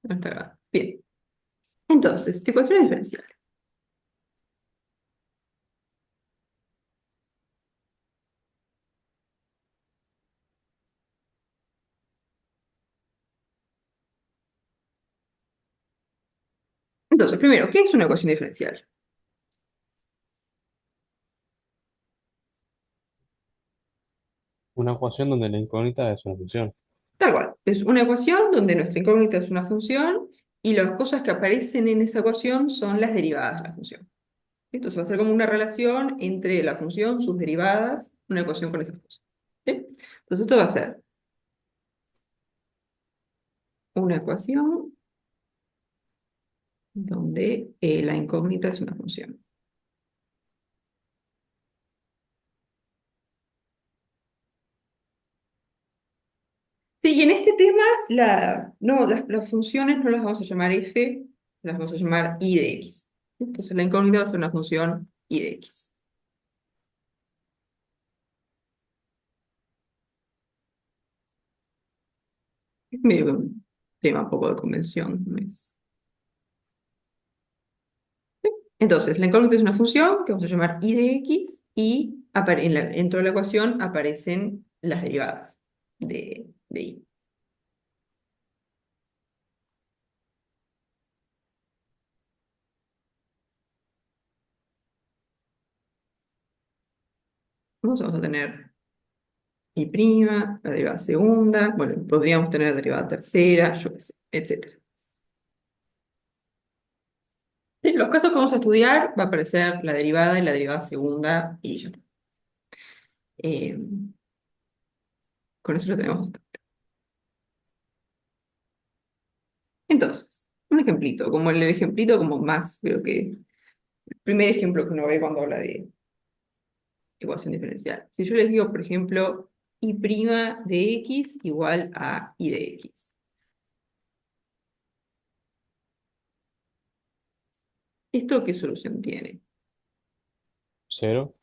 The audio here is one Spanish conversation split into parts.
No está grabando. Bien. Entonces, ecuaciones diferenciales. Entonces, primero, ¿qué es una ecuación diferencial? Una ecuación donde la incógnita es una función. Tal cual. Es una ecuación donde nuestra incógnita es una función y las cosas que aparecen en esa ecuación son las derivadas de la función. Entonces va a ser como una relación entre la función, sus derivadas, una ecuación con esas cosas. ¿Sí? Entonces esto va a ser una ecuación donde la incógnita es una función. Sí, y en este tema no, las funciones no las vamos a llamar f, las vamos a llamar i de x. Entonces la incógnita va a ser una función i de x. Es medio que un tema poco de convención. ¿No es? Entonces, la incógnita es una función que vamos a llamar i de x y dentro de la ecuación aparecen las derivadas de i. Vamos a tener i', la derivada segunda, bueno, podríamos tener derivada tercera, yo qué sé, etc. En los casos que vamos a estudiar va a aparecer la derivada y la derivada segunda y ya está. Eh, con eso ya tenemos bastante. Entonces, un ejemplito, como el ejemplito como más, creo que el primer ejemplo que uno ve cuando habla de ecuación diferencial. Si yo les digo, por ejemplo, i' de x igual a i de x. ¿Esto qué solución tiene? Cero,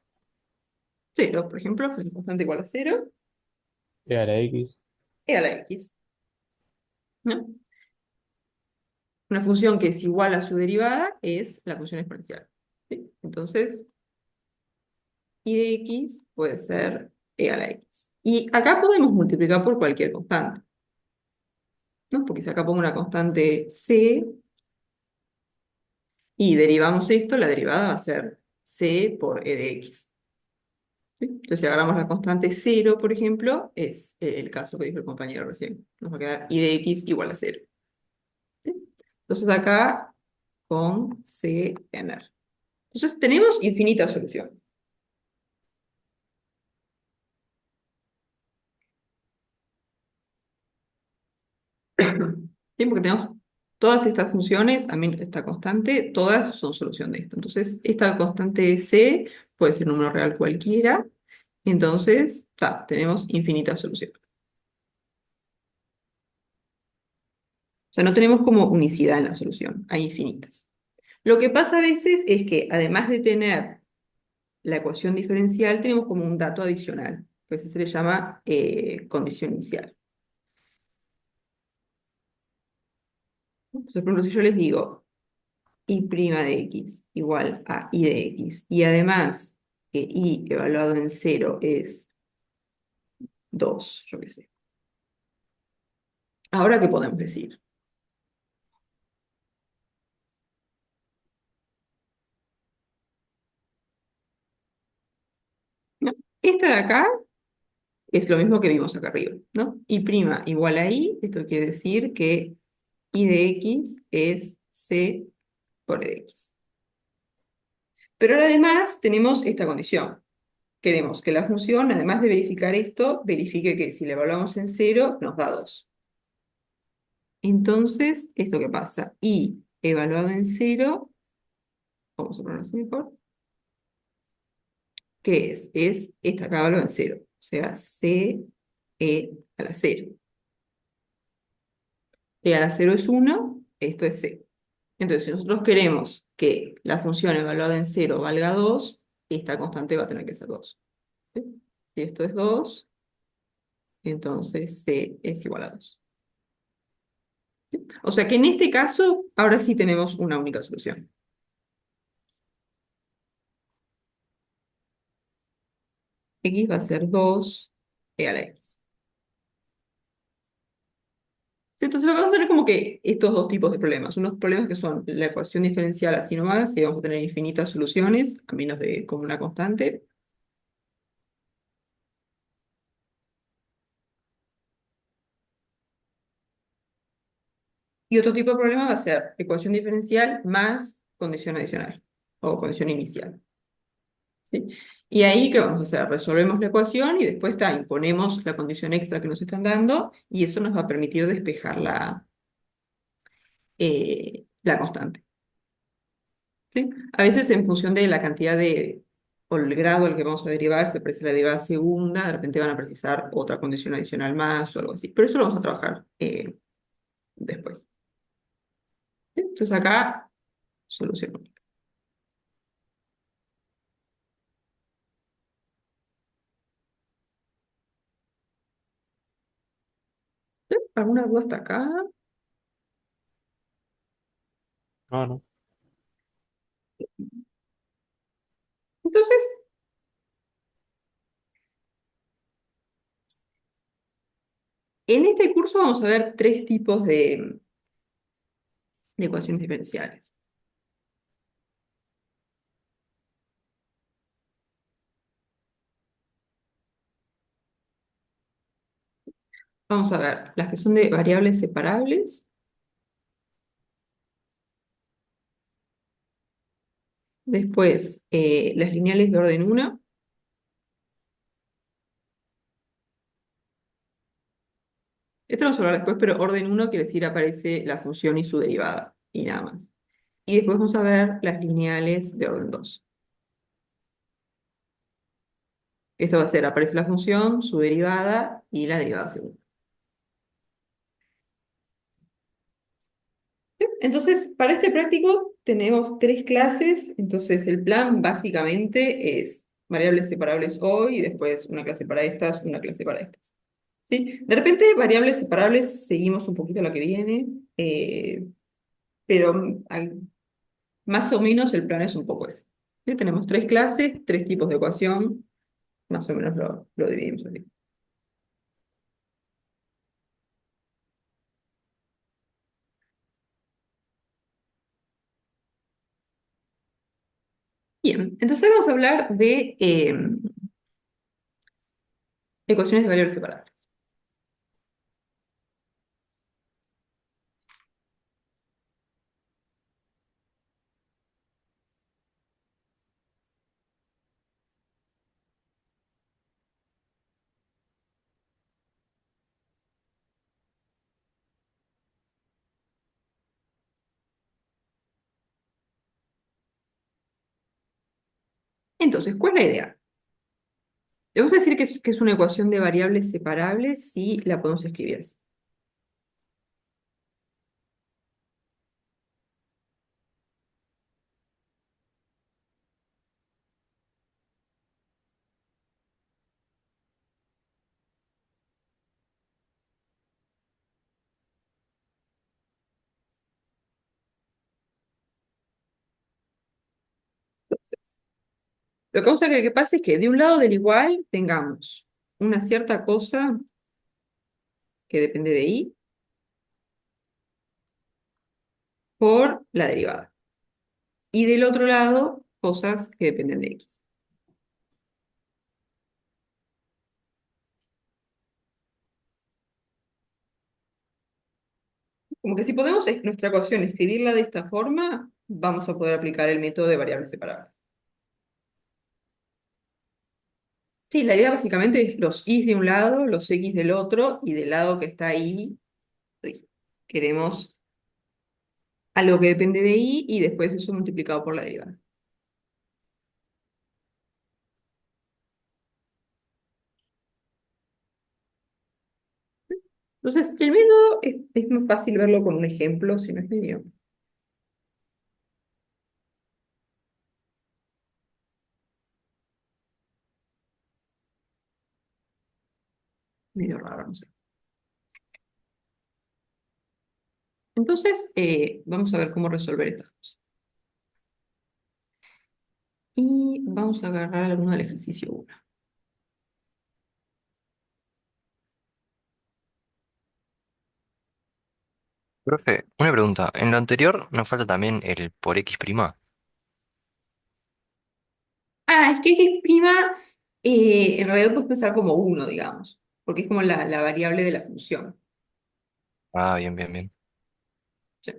Cero, por ejemplo, es constante igual a cero, e a la x, e a la x, ¿no? Una función que es igual a su derivada es la función exponencial. ¿Sí? Entonces, i de x puede ser e a la x. Y acá podemos multiplicar por cualquier constante, ¿no? Porque si acá pongo una constante c y derivamos esto, la derivada va a ser c por e de x. ¿Sí? Entonces, si agarramos la constante cero, por ejemplo, es el caso que dijo el compañero recién. Nos va a quedar i de x igual a cero. ¿Sí? Entonces, acá con c en R. Entonces, tenemos infinitas soluciones. ¿Sí? Porque tenemos todas estas funciones, a mí esta constante, todas son solución de esto. Entonces, esta constante c puede ser un número real cualquiera. Entonces, tenemos infinitas soluciones. O sea, no tenemos como unicidad en la solución, hay infinitas. Lo que pasa a veces es que además de tener la ecuación diferencial, tenemos como un dato adicional, que a veces se le llama condición inicial. Entonces, por ejemplo, si yo les digo i' de x igual a i de x, y además que i evaluado en cero es 2, yo qué sé. Ahora, ¿qué podemos decir? ¿No? Esta de acá es lo mismo que vimos acá arriba, ¿no? I' igual a i, esto quiere decir que i de x es c por x. Pero ahora además tenemos esta condición. Queremos que la función, además de verificar esto, verifique que si la evaluamos en cero, nos da 2. Entonces, ¿esto qué pasa? I evaluado en cero, vamos a ponerlo así mejor, ¿qué es? Es esta acá evaluado en cero, o sea, c e a la cero. E a la cero es 1, esto es c. Entonces, si nosotros queremos que la función evaluada en cero valga 2, esta constante va a tener que ser 2. ¿Sí? Si esto es 2, entonces c es igual a 2. O sea que en este caso, ahora sí tenemos una única solución. X va a ser 2 e a la X. Sí, entonces lo que vamos a tener como que estos dos tipos de problemas. Unos problemas que son la ecuación diferencial así nomás, y vamos a tener infinitas soluciones, a menos de como una constante. Y otro tipo de problema va a ser ecuación diferencial más condición adicional o condición inicial. ¿Sí? Y ahí, ¿qué vamos a hacer? Resolvemos la ecuación y después imponemos la condición extra que nos están dando y eso nos va a permitir despejar la constante. ¿Sí? A veces en función de la cantidad o el grado al que vamos a derivar, si aparece la derivada segunda, de repente van a precisar otra condición adicional más o algo así. Pero eso lo vamos a trabajar después. ¿Sí? Entonces acá, solución única. ¿Sí? ¿Alguna duda hasta acá? Ah, no. Entonces, en este curso vamos a ver tres tipos de ecuaciones diferenciales. Vamos a ver las que son de variables separables, después las lineales de orden 1. Esto lo vamos a hablar después, pero orden 1 quiere decir aparece la función y su derivada, y nada más. Y después vamos a ver las lineales de orden 2. Esto va a ser, aparece la función, su derivada y la derivada segunda. Entonces, para este práctico tenemos tres clases, entonces el plan básicamente es variables separables hoy y después una clase para estas, una clase para estas. ¿Sí? De repente, variables separables, seguimos un poquito lo que viene, pero más o menos el plan es un poco ese. ¿Sí? Tenemos tres clases, tres tipos de ecuación, más o menos lo dividimos así. Bien, entonces vamos a hablar de ecuaciones de variables separables. Entonces, ¿cuál es la idea? Le vamos a decir que es una ecuación de variables separables si la podemos escribir así. Lo que vamos a querer que pase es que de un lado del igual tengamos una cierta cosa que depende de y por la derivada. Y del otro lado, cosas que dependen de x. Como que si podemos nuestra ecuación escribirla de esta forma, vamos a poder aplicar el método de variables separables. Sí, la idea básicamente es los y de un lado, los x del otro, y del lado que está ahí, sí, queremos algo que depende de y después eso multiplicado por la derivada. Entonces, el método es más fácil verlo con un ejemplo, si no es medio raro, no sé. Entonces, vamos a ver cómo resolver estas cosas. Y vamos a agarrar alguno del ejercicio 1. Profe, una pregunta. En lo anterior nos falta también el por x prima. Ah, es que X', en realidad puedes pensar como uno, digamos, porque es como la variable de la función. Ah, bien, bien, bien. ¿Sí?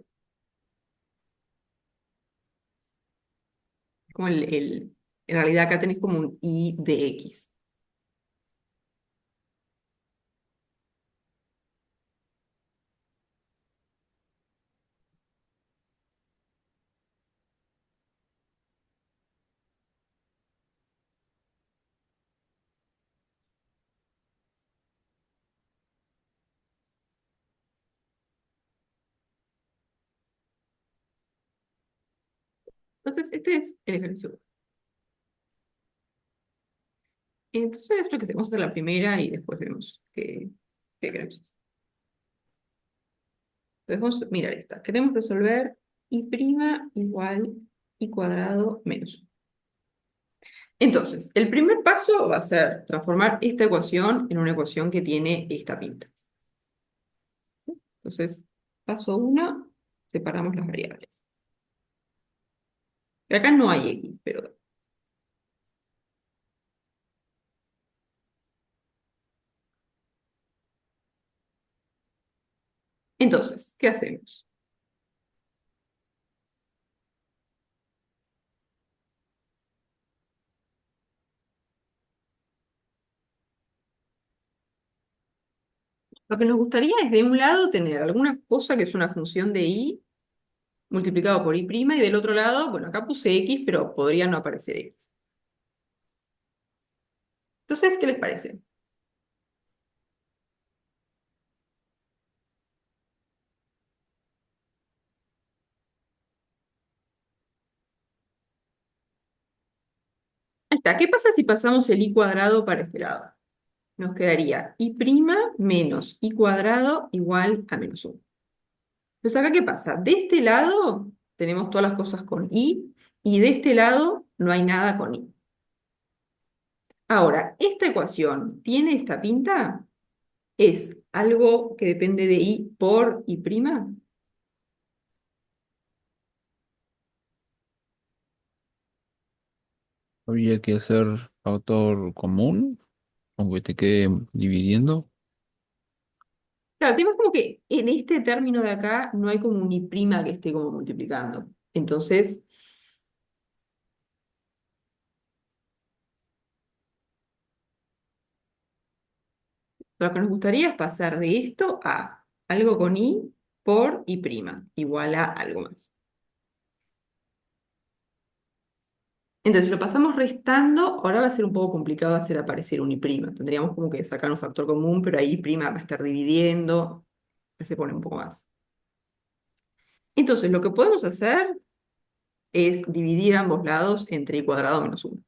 Como en realidad acá tenés como un I de X. Entonces, este es el ejercicio 1. Entonces, lo que hacemos es la primera y después vemos qué queremos hacer. Entonces, vamos a mirar esta. Queremos resolver I' igual I cuadrado menos 1. Entonces, el primer paso va a ser transformar esta ecuación en una ecuación que tiene esta pinta. Entonces, paso 1, separamos las variables. Acá no hay X, pero... Entonces, ¿qué hacemos? Lo que nos gustaría es de un lado tener alguna cosa que es una función de Y multiplicado por Y', y del otro lado, bueno, acá puse X, pero podría no aparecer X. Entonces, ¿qué les parece? Ahí está. ¿Qué pasa si pasamos el Y cuadrado para este lado? Nos quedaría Y' menos Y cuadrado igual a menos 1. Entonces, ¿acá qué pasa? De este lado tenemos todas las cosas con y de este lado no hay nada con Y. Ahora, ¿esta ecuación tiene esta pinta? ¿Es algo que depende de Y por Y'? Habría que hacer factor común, aunque te quede dividiendo. Claro, el tema es como que en este término de acá no hay como un Y' que esté como multiplicando. Entonces, lo que nos gustaría es pasar de esto a algo con Y por Y', igual a algo más. Entonces, si lo pasamos restando, ahora va a ser un poco complicado hacer aparecer un Y'. Tendríamos como que sacar un factor común, pero ahí Y' va a estar dividiendo, que se pone un poco más. Entonces, lo que podemos hacer es dividir ambos lados entre Y cuadrado menos 1.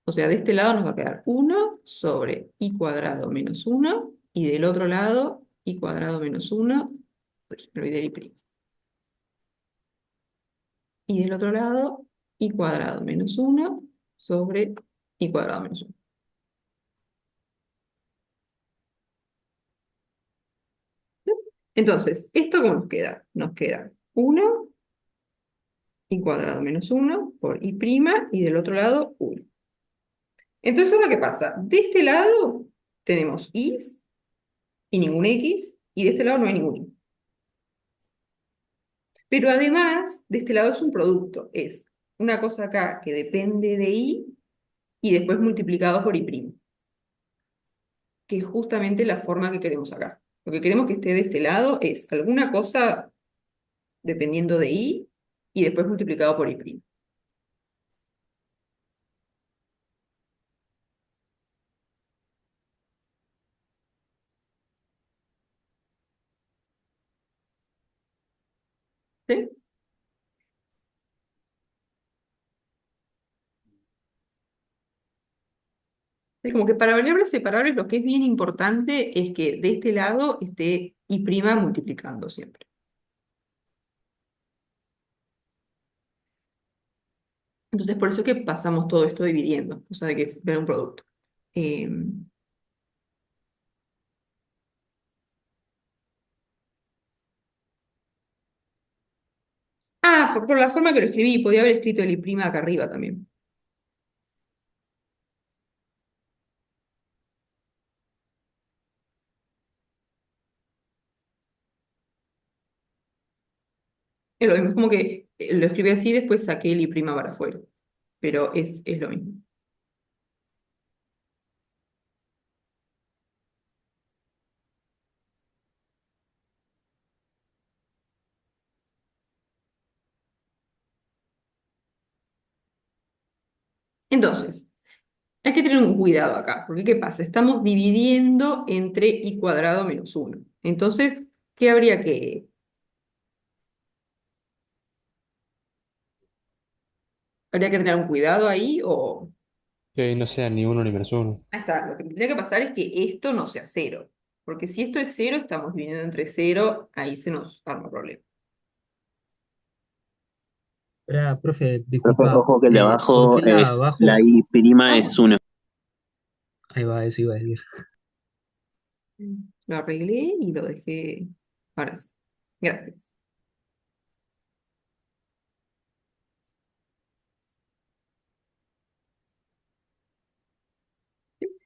O sea, de este lado nos va a quedar 1 sobre Y cuadrado menos 1 y del otro lado Y cuadrado menos 1, uy, me olvidé el Y'. Y del otro lado Y cuadrado menos 1 sobre Y cuadrado menos 1. Entonces, ¿esto cómo nos queda? Nos queda 1 Y cuadrado menos 1 por Y' y del otro lado 1. Entonces, ¿ahora qué pasa? De este lado tenemos I's y ningún X, y de este lado no hay ningún Y. Pero además, de este lado es un producto, es una cosa acá que depende de Y y después multiplicado por Y', que es justamente la forma que queremos acá. Lo que queremos que esté de este lado es alguna cosa dependiendo de y después multiplicado por Y'. ¿Sí? Es como que para variables separables lo que es bien importante es que de este lado esté y' multiplicando siempre. Entonces, por eso es que pasamos todo esto dividiendo, cosa de que es ver un producto. Eh, por la forma que lo escribí, podía haber escrito el y' acá arriba también. Es lo mismo, es como que lo escribí así, después saqué el y' para afuera. Pero es lo mismo. Entonces, hay que tener un cuidado acá, porque ¿qué pasa? Estamos dividiendo entre y cuadrado menos uno. Entonces, ¿qué habría que tener un cuidado ahí? O Que no sea ni uno ni menos uno. ahí está, lo que tendría que pasar es que esto no sea cero. Porque si esto es cero, estamos dividiendo entre cero, ahí se nos arma problema. Espera, profe, Profe, disculpa, ojo que el de ¿por abajo qué la de es la abajo? I prima Ah, es uno. Ahí va, eso iba a decir. lo arreglé y lo dejé. Ahora sí. Gracias.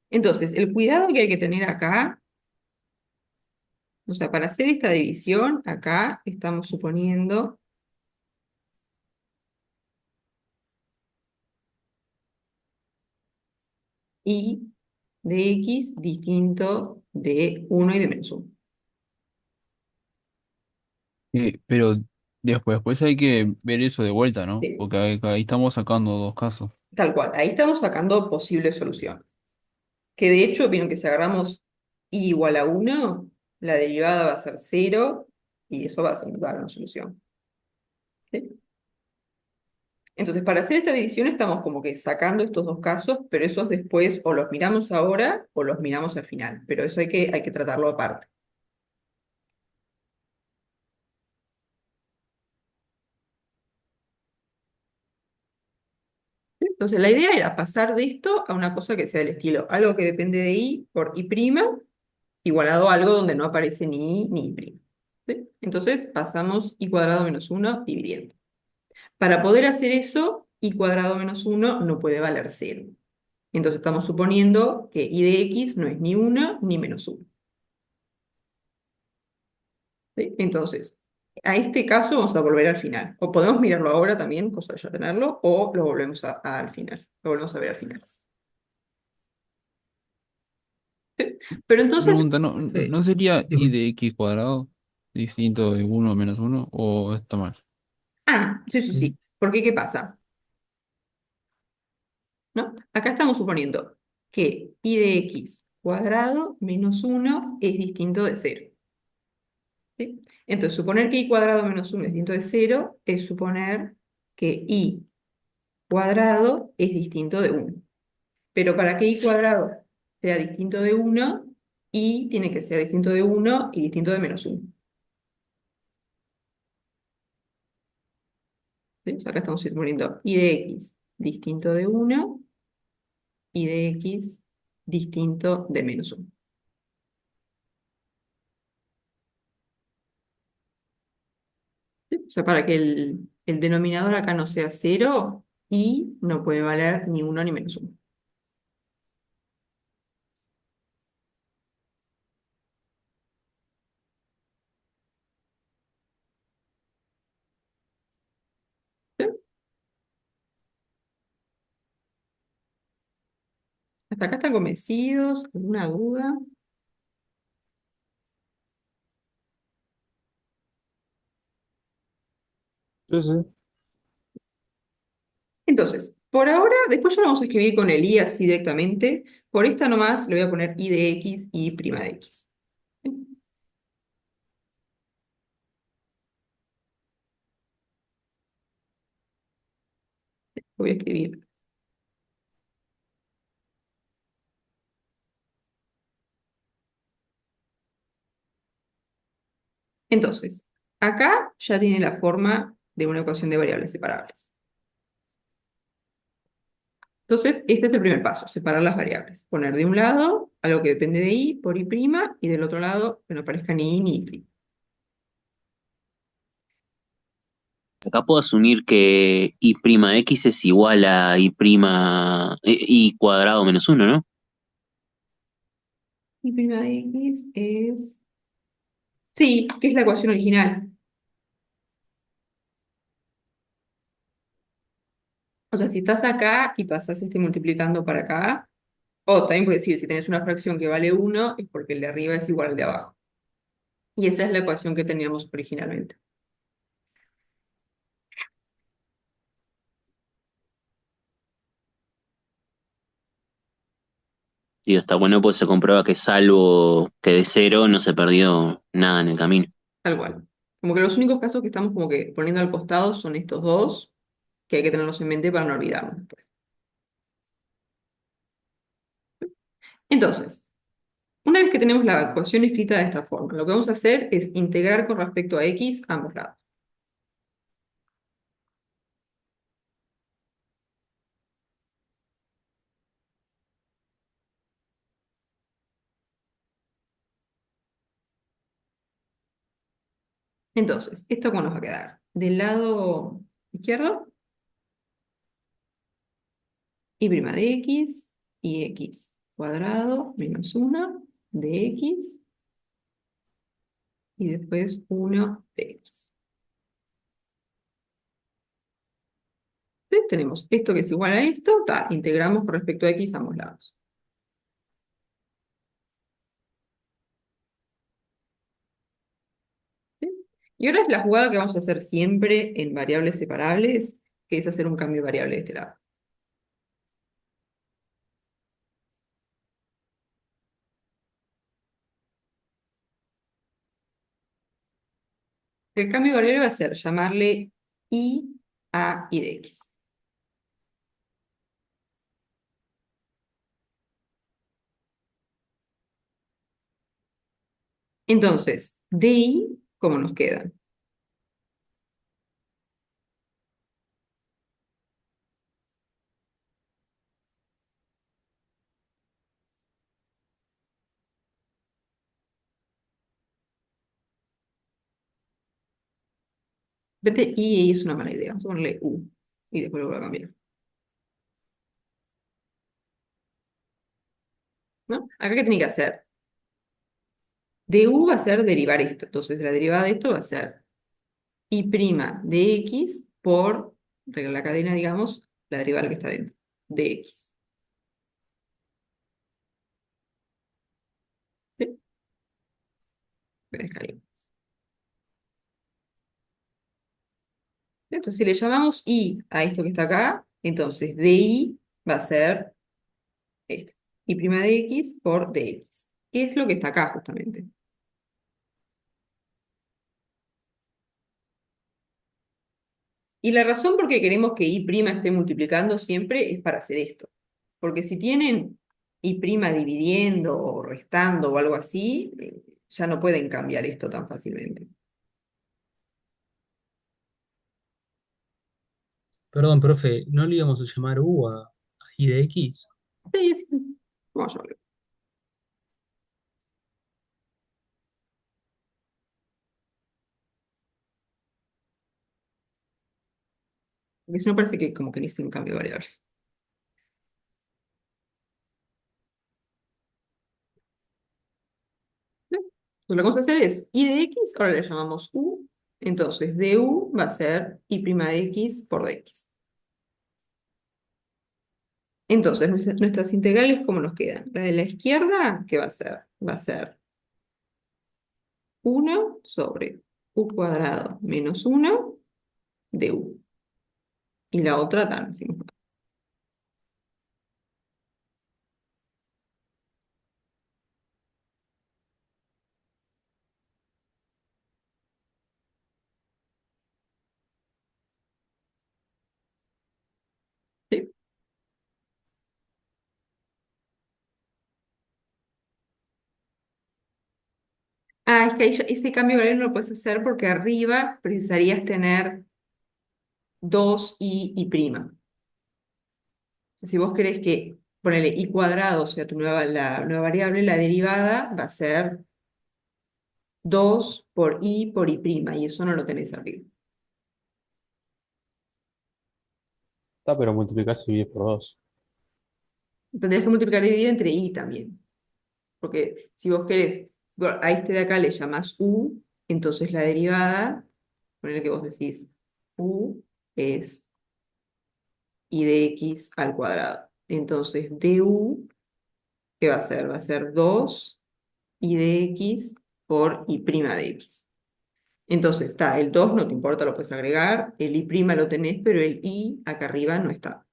Entonces, el cuidado que hay que tener acá, o sea, para hacer esta división, acá estamos suponiendo y de x distinto de uno y de menos uno. Pero después hay que ver eso de vuelta, ¿no? Sí, Porque ahí estamos sacando dos casos. tal cual, ahí estamos sacando posibles soluciones. Que de hecho, vieron que si agarramos y igual a uno, la derivada va a ser cero y eso va a dar una solución. ¿Sí? Entonces, para hacer esta división estamos como que sacando estos dos casos, pero esos después o los miramos ahora o los miramos al final. Pero eso hay que tratarlo aparte. Entonces, la idea era pasar de esto a una cosa que sea del estilo, algo que depende de y por y' igualado a algo donde no aparece ni i ni y'. ¿Sí? Entonces, pasamos y cuadrado menos uno dividiendo. Para poder hacer eso, y cuadrado menos uno no puede valer cero. Entonces, estamos suponiendo que y de x no es ni uno ni menos uno. ¿Sí? Entonces, a este caso vamos a volver al final. O podemos mirarlo ahora también, cosa de ya tenerlo, o lo volvemos al final. Lo volvemos a ver al final. ¿Sí? Pero entonces, Pregunta, ¿no, Profe, no sería i disculpe. de x cuadrado distinto de uno menos uno o está mal? sí, sí, sí. Porque ¿qué pasa? ¿No? Acá estamos suponiendo que y de x cuadrado menos uno es distinto de cero. ¿Sí? Entonces, suponer que y cuadrado menos uno es distinto de cero es suponer que y cuadrado es distinto de uno. Pero para que y cuadrado sea distinto de uno, y tiene que ser distinto de uno y distinto de menos uno. ¿Sí? O sea, acá estamos suponiendo y de x distinto de uno y de x distinto de menos uno. ¿Sí? O sea, para que el denominador acá no sea cero, y no puede valer ni uno ni menos uno. ¿Sí? ¿Hasta acá están convencidos? ¿Alguna duda? Sí, sí. Entonces, por ahora, después ya lo vamos a escribir con el i así directamente. Por esta nomás le voy a poner i de x y prima de x. Voy a escribir. Entonces, acá ya tiene la forma de una ecuación de variables separables. Entonces, este es el primer paso, separar las variables. Poner de un lado algo que depende de i por i' y del otro lado que no aparezca ni i ni i'. Acá puedo asumir que y' x es igual a y cuadrado menos uno, ¿no? I' de x es... Sí, que es la ecuación original. O sea, si estás acá y pasás multiplicando para acá, o también puedes decir, si tenés una fracción que vale 1, es porque el de arriba es igual al de abajo. Y esa es la ecuación que teníamos originalmente. Digo, está bueno, pues se comprueba que salvo que de cero no se perdió nada en el camino. Tal cual. Como que los únicos casos que estamos como que poniendo al costado son estos dos, que hay que tenerlos en mente para no olvidarnos después. Entonces, una vez que tenemos la ecuación escrita de esta forma, lo que vamos a hacer es integrar con respecto a x a ambos lados. Entonces, ¿esto cómo nos va a quedar? Del lado izquierdo, y' de x y x cuadrado menos 1 de x y después 1 de x. ¿Sí? Tenemos esto que es igual a esto, integramos con respecto a x a ambos lados. ¿Sí? Y ahora es la jugada que vamos a hacer siempre en variables separables, que es hacer un cambio de variable de este lado. El cambio de variable va a ser llamarle i a i de x. Entonces, di, ¿cómo nos queda? Vete, i es una mala idea. Vamos a ponerle u y después lo voy a cambiar. ¿No? Acá, ¿qué tiene que hacer? Du va a ser derivar esto. Entonces, la derivada de esto va a ser i' de x por, regla la cadena, digamos, la derivada que está dentro, de x. ¿Sí? Escalaremos. Entonces, si le llamamos i a esto que está acá, entonces di va a ser esto. I' de x por dx. ¿Qué es lo que está acá justamente? Y la razón por qué queremos que i' esté multiplicando siempre es para hacer esto. Porque si tienen i' dividiendo o restando o algo así, ya no pueden cambiar esto tan fácilmente. Perdón, profe, ¿no le íbamos a llamar u a i de x? Sí, sí, vamos a ver. Porque si no parece que como que le hice un cambio de variables. ¿Sí? Entonces lo que vamos a hacer es i de x, ahora le llamamos u, entonces du va a ser i' de x por dx. Entonces, nuestras integrales, ¿cómo nos quedan? La de la izquierda, ¿qué va a ser? Va a ser 1 sobre u cuadrado menos 1 de u. Y la otra también. Sí. Ah, es que ahí ese cambio variable no lo puedes hacer porque arriba precisarías tener 2i y prima. Si vos querés que, ponele i cuadrado, o sea, la nueva variable, la derivada va a ser 2 por i prima, y eso no lo tenés arriba. Está, pero multiplicás y divides por 2. Tendrías que multiplicar y dividir entre i también. Porque si vos querés, bueno, a este de acá le llamás u, entonces la derivada, ponele que vos decís u es i de x al cuadrado. Entonces du, ¿qué va a ser? Va a ser 2 i de x por i prima de x. Entonces está, el 2 no te importa, lo puedes agregar, el i prima lo tenés, pero el i acá arriba no está.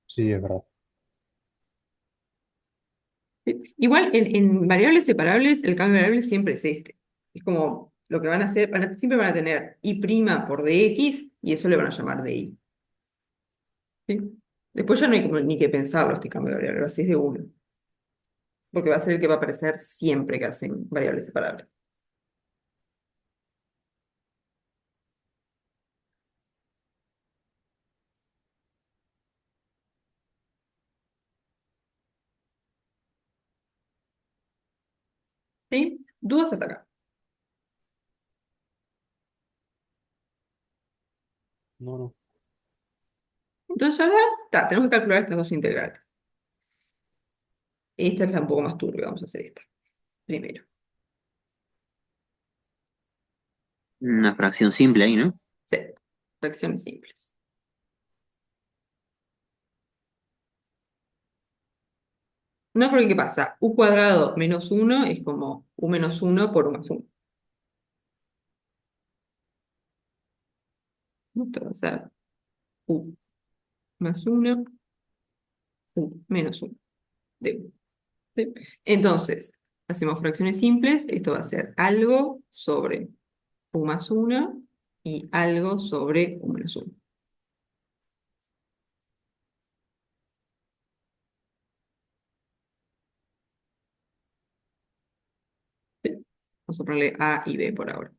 Sí, es verdad. ¿Sí? Igual en variables separables, el cambio de variables siempre es este. Es como lo que van a hacer, siempre van a tener i prima por dx y eso le van a llamar di. ¿Sí? Después ya no hay ni que pensarlo este cambio de variable, así es de uno. Porque va a ser el que va a aparecer siempre que hacen variables separables. ¿Sí? Dudas hasta acá. No, no. Entonces ahora tenemos que calcular estas dos integrales. Esta es la un poco más turbia, vamos a hacer esta primero. Una fracción simple ahí, ¿no? Sí, fracciones simples. No, porque ¿qué pasa? U cuadrado menos 1 es como u menos 1 por u más 1. Esto va a ser u más 1, u menos 1 de u. ¿Sí? Entonces, hacemos fracciones simples. Esto va a ser algo sobre u más 1 y algo sobre u menos 1. ¿Sí? Vamos a ponerle a y b por ahora.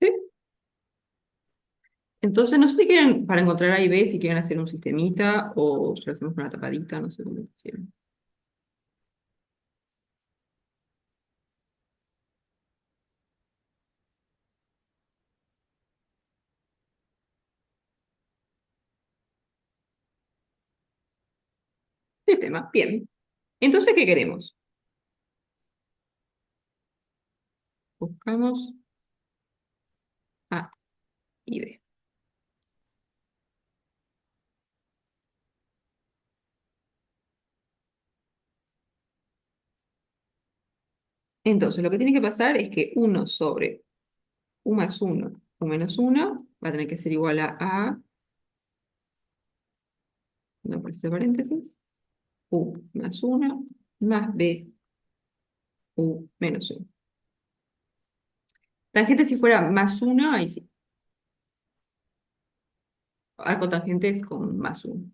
¿Sí? Entonces, no sé si quieren, para encontrar A y B, si quieren hacer un sistemita o si lo hacemos con una tapadita, no sé cómo quieren. Sistema, bien. Entonces, ¿qué queremos? Buscamos A y B. Entonces, lo que tiene que pasar es que 1 sobre u más 1, u menos 1, va a tener que ser igual a, no por este paréntesis, u más 1 más b, u menos 1. Tangente si fuera más 1, ahí sí. Arco tangente es con más 1.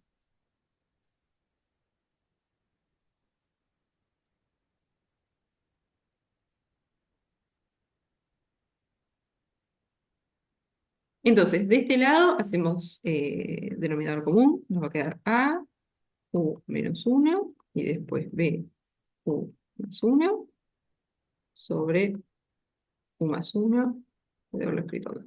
Entonces, de este lado hacemos denominador común, nos va a quedar a, u menos 1, y después b, u más 1, sobre u más 1, debo haberlo escrito acá.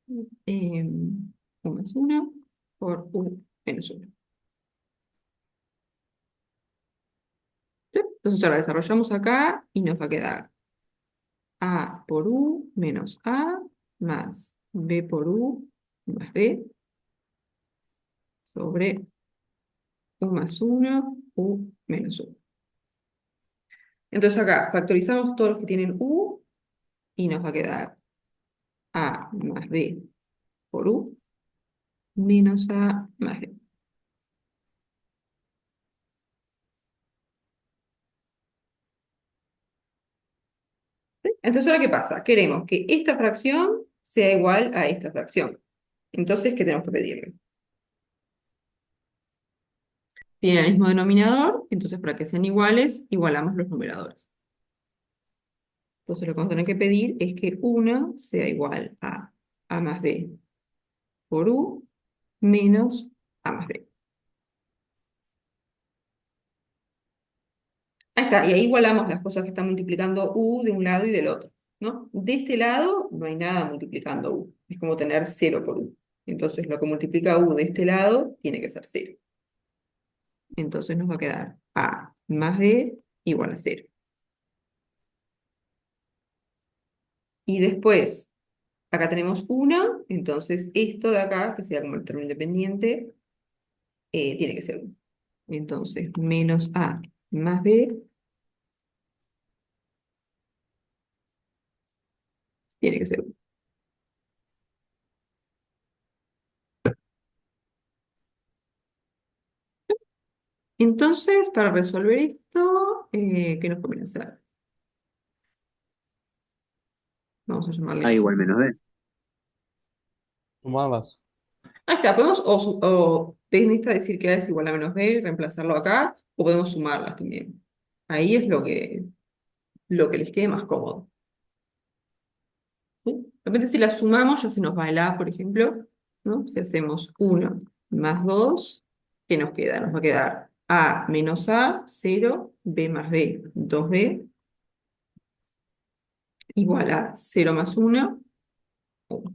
U más 1 por u menos 1. ¿Sí? Entonces ahora desarrollamos acá y nos va a quedar a por u menos a más b por u más b sobre u más 1, u menos 1. Entonces acá factorizamos todos los que tienen u y nos va a quedar a más b por u menos a más b. Entonces, ¿ahora qué pasa? Queremos que esta fracción sea igual a esta fracción. Entonces, ¿qué tenemos que pedirle? Tienen el mismo denominador, entonces para que sean iguales, igualamos los numeradores. Entonces, lo que vamos a tener que pedir es que 1 sea igual a más b por u menos a más b. Ahí está, y ahí igualamos las cosas que están multiplicando u de un lado y del otro, ¿no? De este lado no hay nada multiplicando u, es como tener 0 por u. Entonces lo que multiplica u de este lado tiene que ser 0. Entonces nos va a quedar a más b igual a 0. Y después, acá tenemos 1, entonces esto de acá, que sea como el término independiente, tiene que ser 1. Entonces, menos a más b tiene que ser 1. Entonces, para resolver esto, ¿qué nos conviene hacer? Vamos a A llamarle. igual menos B. Sumarlas. Ahí está, podemos o técnica decir que A es igual a menos B y reemplazarlo acá, o podemos sumarlas también. Ahí es lo que les quede más cómodo. ¿Sí? De repente si las sumamos ya se nos va el A, por ejemplo, ¿no? Si hacemos 1 más 2, ¿qué nos queda? Nos va a quedar A menos A, 0, B más B, 2B, igual a 0 más 1, 1.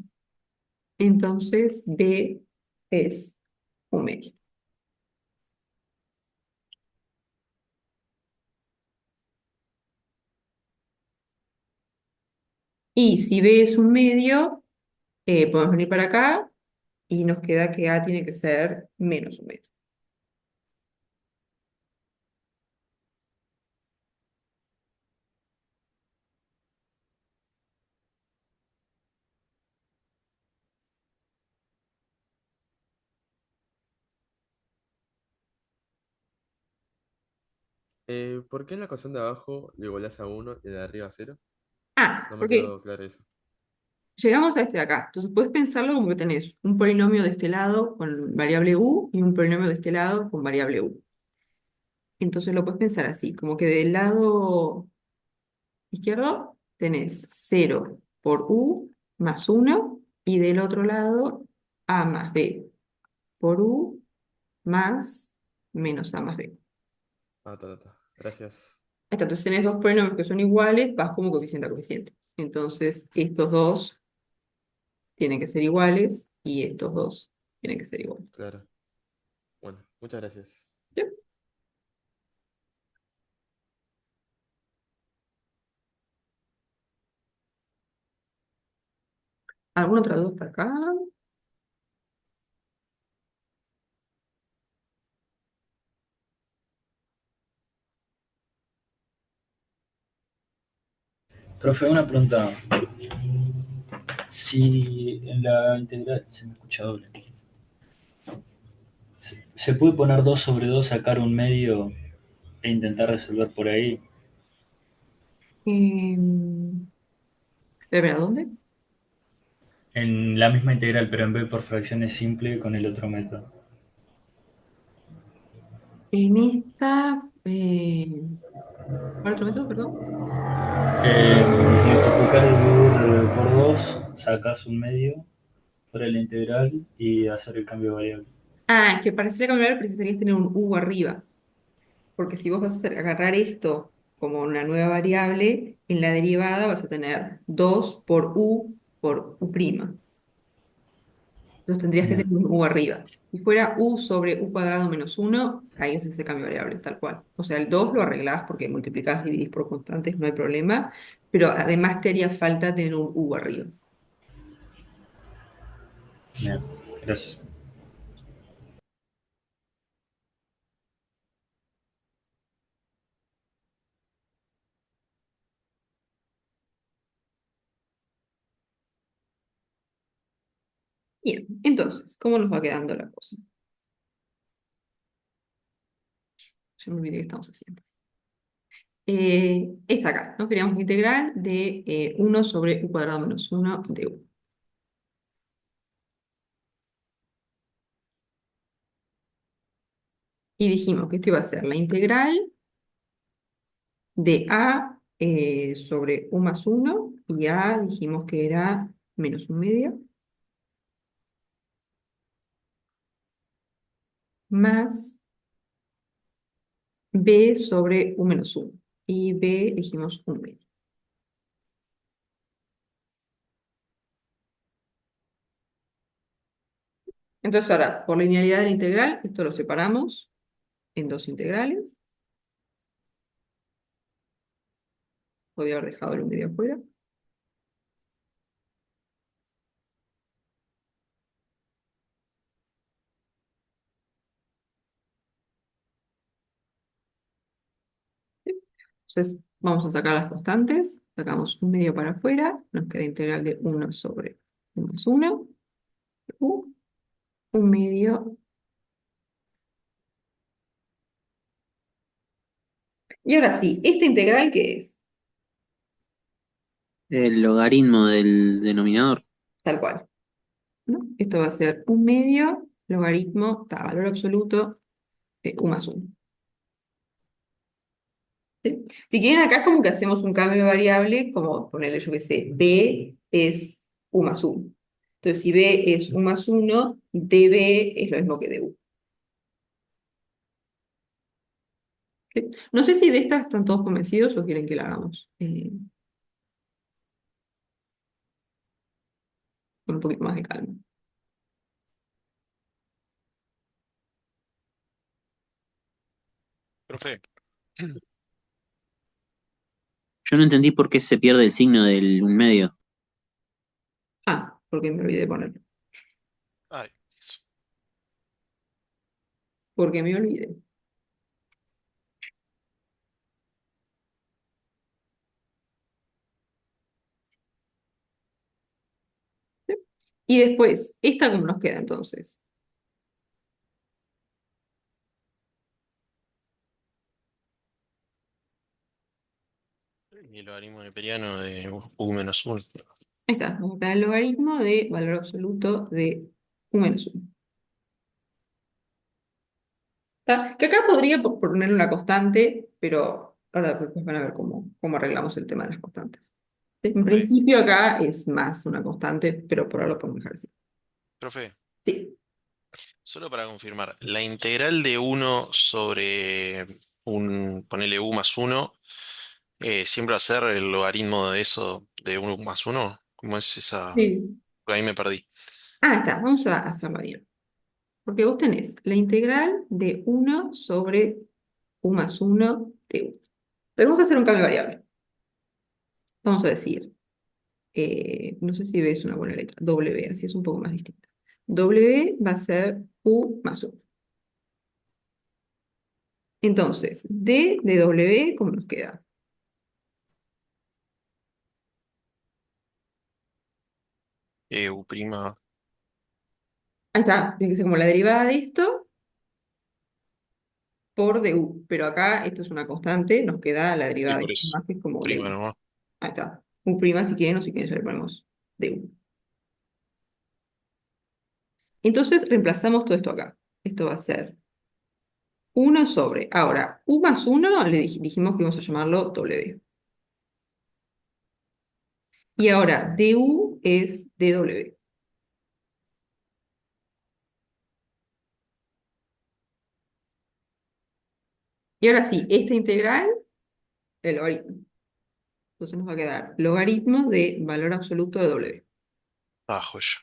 Entonces B es un medio. Y si B es un medio, podemos venir para acá y nos queda que A tiene que ser menos un medio. ¿Por qué en la ecuación de abajo le igualas a uno y en la de arriba a 0? Ah, No me porque quedó claro eso. llegamos a este de acá. Entonces puedes pensarlo como que tenés un polinomio de este lado con variable u y un polinomio de este lado con variable u. Entonces lo puedes pensar así, como que del lado izquierdo tenés 0 por u más 1 y del otro lado a más b por u más menos a más b. Ah, Gracias. Ahí está, entonces tenés dos polinomios que son iguales, vas como coeficiente a coeficiente. Entonces estos dos tienen que ser iguales y estos dos tienen que ser iguales. Claro. Bueno, muchas gracias. ¿Sí? ¿Alguna otra duda acá? Profe, una pregunta. Si en la integral se me escucha doble, ¿se puede poner 2 sobre 2, sacar un medio e intentar resolver por ahí? Em, ¿Pero a dónde? En la misma integral, pero en vez por fracciones simple con el otro método. En esta... ¿cuál otro método, perdón? Multiplicar y dividir por 2, sacas un medio fuera de la integral y hacer el cambio de variable. Ah, es que para hacer la cambiar precisarías tener un u arriba, porque si vos vas a agarrar esto como una nueva variable, en la derivada vas a tener 2 por u prima. Entonces tendrías que Bien, tener un u arriba. Si fuera u sobre u cuadrado menos 1, ahí es ese cambio de variable, tal cual. O sea, el 2 lo arreglás porque multiplicás, dividís por constantes, no hay problema, pero además te haría falta tener un u arriba. bien, gracias. Bien, entonces, ¿cómo nos va quedando la cosa? Yo me olvidé qué estamos haciendo. Esta acá, ¿no? Queríamos la integral de 1 sobre u cuadrado menos 1 de u. Y dijimos que esto iba a ser la integral de a sobre u más 1, y a dijimos que era menos 1/2, más b sobre u menos 1. Y b dijimos 1/2. Entonces ahora, por linealidad de la integral, esto lo separamos en dos integrales. Podría haber dejado el 1/2 afuera. Entonces, vamos a sacar las constantes. Sacamos 1/2 para afuera. Nos queda integral de 1 sobre u más 1. U, 1/2. Y ahora sí, ¿esta integral qué es? El logaritmo del denominador. Tal cual, ¿no? Esto va a ser 1/2 logaritmo, valor absoluto de u más 1. ¿Sí? Si quieren, acá es como que hacemos un cambio de variable, como ponerle, yo qué sé, b es u más 1. Entonces, si b es u más 1, db es lo mismo que du. ¿Sí? No sé si de estas están todos convencidos o quieren que la hagamos con un poquito más de calma. Profe, Yo no entendí por qué se pierde el signo del un medio. Ah, porque me olvidé de ponerlo. ay, eso. Porque me olvidé. ¿Sí? Y después, ¿esta cómo nos queda entonces? Y el logaritmo neperiano de u menos 1. Ahí está, vamos a tener el logaritmo de valor absoluto de u menos 1. Que acá podría poner una constante, pero ahora después van a ver cómo arreglamos el tema de las constantes. En Ok. principio acá es más una constante, pero por ahora lo podemos dejar así. Profe, Sí, solo para confirmar, la integral de 1 sobre ponele u más 1, siempre va a ser el logaritmo de eso de 1 más 1. ¿Cómo es esa? sí. Ahí me perdí. Ahí está, vamos a hacerlo bien. Porque vos tenés la integral de 1 sobre u más 1 de u. Entonces vamos a hacer un cambio de variable. Vamos a decir, no sé si ves una buena letra, W, así es un poco más distinta. W va a ser u más 1. Entonces, D de W, ¿cómo nos queda? U prima. Ahí está, tiene que ser como la derivada de esto por du. Pero acá esto es una constante, nos queda la Sí, derivada de por esto eso. más, que es U como prima du. nomás. Ahí está. U prima si quieren o si quieren ya le ponemos du. Entonces reemplazamos todo esto acá. Esto va a ser 1 sobre. Ahora, u más 1 le dijimos que íbamos a llamarlo W. Y ahora, du es dw. Y ahora sí, esta integral, el logaritmo. Entonces nos va a quedar logaritmo de valor absoluto de W. Ah, joya.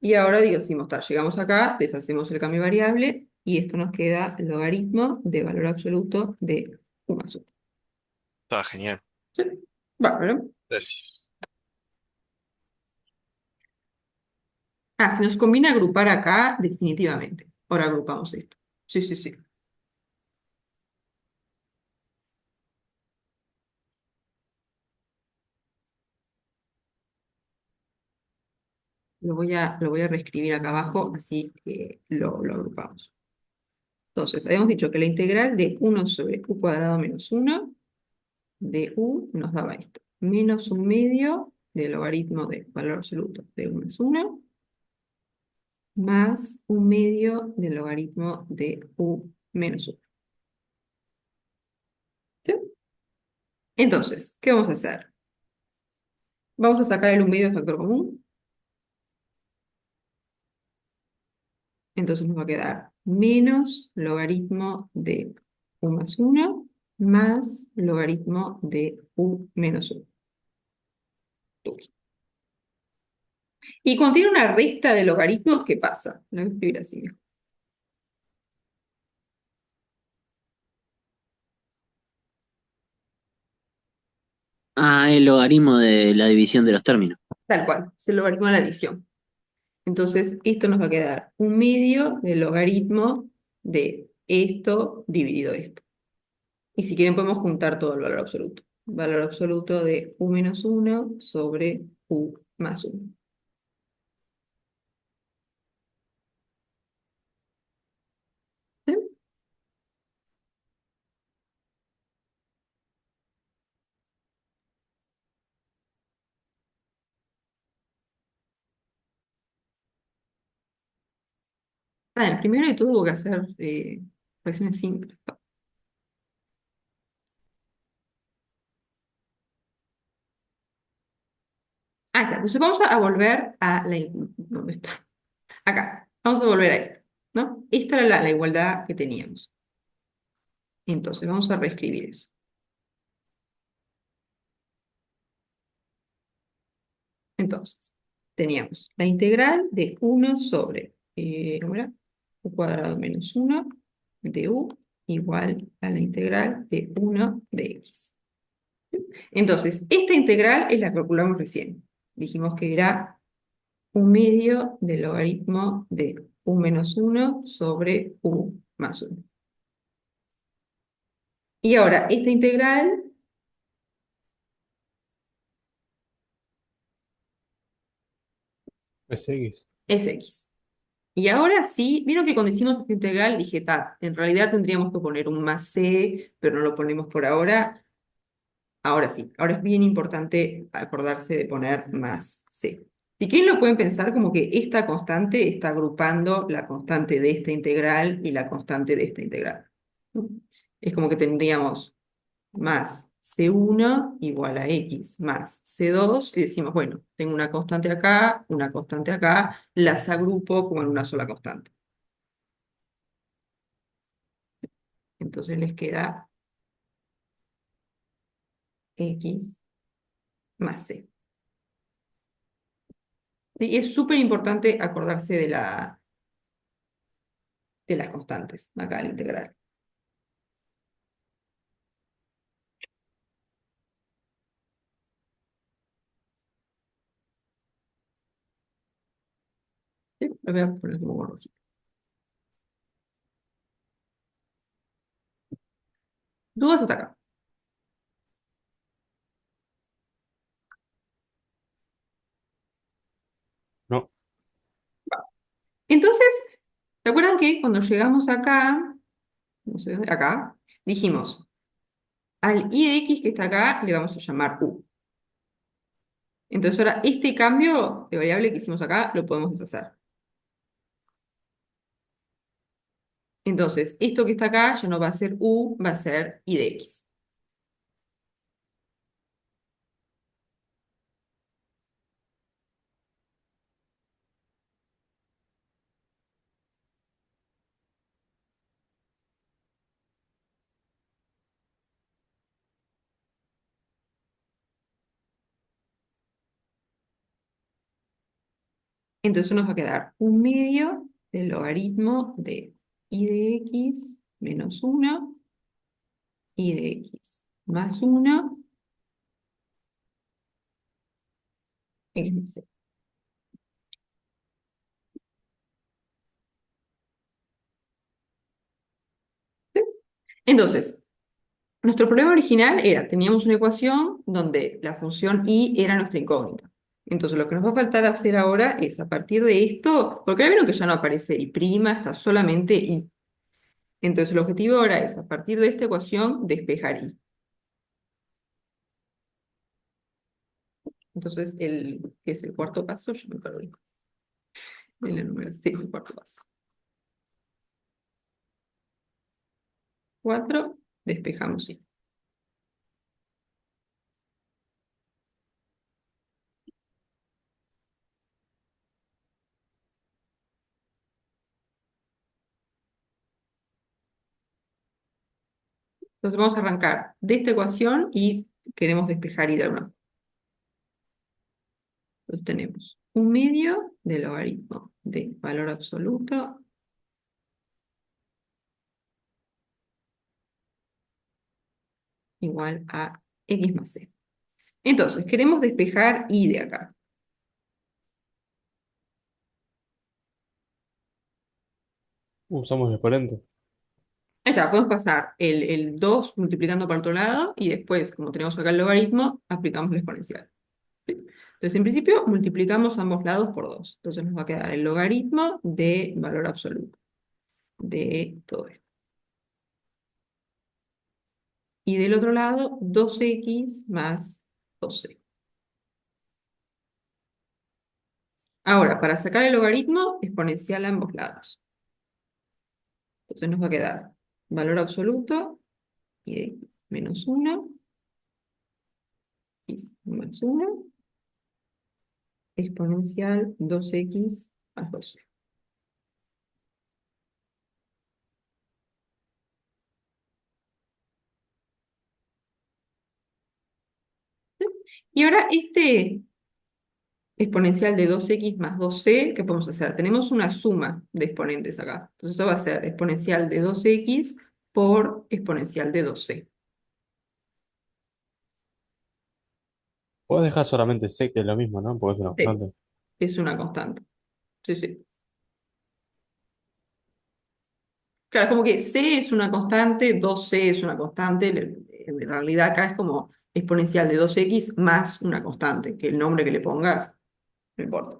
Y ahora decimos, llegamos acá, deshacemos el cambio de variable y esto nos queda logaritmo de valor absoluto de u más 1. Estaba genial. ¿Sí? Bárbaro. Gracias. Se nos conviene agrupar acá definitivamente. Ahora agrupamos esto. Sí, sí, sí. Lo voy a reescribir acá abajo, así lo agrupamos. Entonces, habíamos dicho que la integral de 1 sobre u cuadrado menos 1 de u nos daba esto. Menos un medio del logaritmo de valor absoluto de u más 1, más un medio del logaritmo de u menos 1. ¿Sí? Entonces, ¿qué vamos a hacer? Vamos a sacar el un medio de factor común. Entonces nos va a quedar menos logaritmo de u más 1 más logaritmo de u menos 1. Tuki. Y cuando tiene una resta de logaritmos, ¿qué pasa? Lo voy a escribir así mejor. Ah, el logaritmo de la división de los términos. Tal cual, es el logaritmo de la adición. Entonces, esto nos va a quedar un medio del logaritmo de esto dividido esto. Y si quieren podemos juntar todo el valor absoluto. Valor absoluto de u menos 1 sobre u más 1. ¿Sí? El primero de todo hubo que hacer fracciones simples. Está. Entonces vamos a volver a la... ¿Dónde está? Acá. Vamos a volver a esto, ¿no? Esta era la igualdad que teníamos. Entonces vamos a reescribir eso. Entonces, teníamos la integral de 1 sobre, ¿cómo era? U cuadrado menos 1 de u igual a la integral de 1 de x. Entonces, esta integral es la que calculamos recién. Dijimos que era un medio del logaritmo de u menos 1 sobre u más 1. Y ahora, esta integral Es X. es x. Y ahora sí, vieron que cuando hicimos esta integral dije, en realidad tendríamos que poner un más c, pero no lo ponemos por ahora. Ahora sí, ahora es bien importante acordarse de poner más c. Si quieren lo pueden pensar como que esta constante está agrupando la constante de esta integral y la constante de esta integral. ¿No? Es como que tendríamos más C1 igual a X más C2 y decimos, bueno, tengo una constante acá, las agrupo como en una sola constante. Entonces les queda X más C. ¿Sí? Y es súper importante acordarse de las constantes acá al integral. ¿Sí? Lo voy a poner como rojito. ¿Dudas hasta acá? No. Entonces, ¿se acuerdan que cuando llegamos acá, no sé dónde, acá, dijimos, al i de x que está acá le vamos a llamar u. Entonces ahora este cambio de variable que hicimos acá lo podemos deshacer. Entonces, esto que está acá ya no va a ser u, va a ser i de x. Entonces nos va a quedar un medio del logaritmo de i de x menos 1, i de x más 1, x más c. ¿Sí? Entonces, nuestro problema original era, teníamos una ecuación donde la función i era nuestra incógnita. Entonces lo que nos va a faltar hacer ahora es a partir de esto, porque ya vieron que ya no aparece i', está solamente i. Entonces el objetivo ahora es a partir de esta ecuación despejar i. Entonces, ¿qué es el cuarto paso? Yo me perdí. En la numeración. Sí, el cuarto paso. 4, despejamos y. Entonces vamos a arrancar de esta ecuación y queremos despejar y de alguna forma. Entonces tenemos un medio del logaritmo de valor absoluto igual a x más c. Entonces, queremos despejar y de acá. Usamos el exponente. Ahí está, podemos pasar el 2 multiplicando por otro lado y después, como tenemos acá el logaritmo, aplicamos la exponencial. ¿Sí? Entonces, en principio, multiplicamos ambos lados por 2. Entonces nos va a quedar el logaritmo de valor absoluto de todo esto. Y del otro lado, 2x más 2c. Ahora, para sacar el logaritmo, exponencial a ambos lados. Entonces nos va a quedar valor absoluto y de x menos 1, x más 1, exponencial 2x más 12. Y ahora este exponencial de 2x más 2c, ¿qué podemos hacer? Tenemos una suma de exponentes acá. Entonces esto va a ser exponencial de 2x por exponencial de 2c. Puedes dejar solamente C, que es lo mismo, ¿no? Porque es una Sí, constante. es una constante. Sí, sí. Claro, es como que c es una constante, 2c es una constante. En realidad acá es como exponencial de 2x más una constante, que el nombre que le pongas, no importa.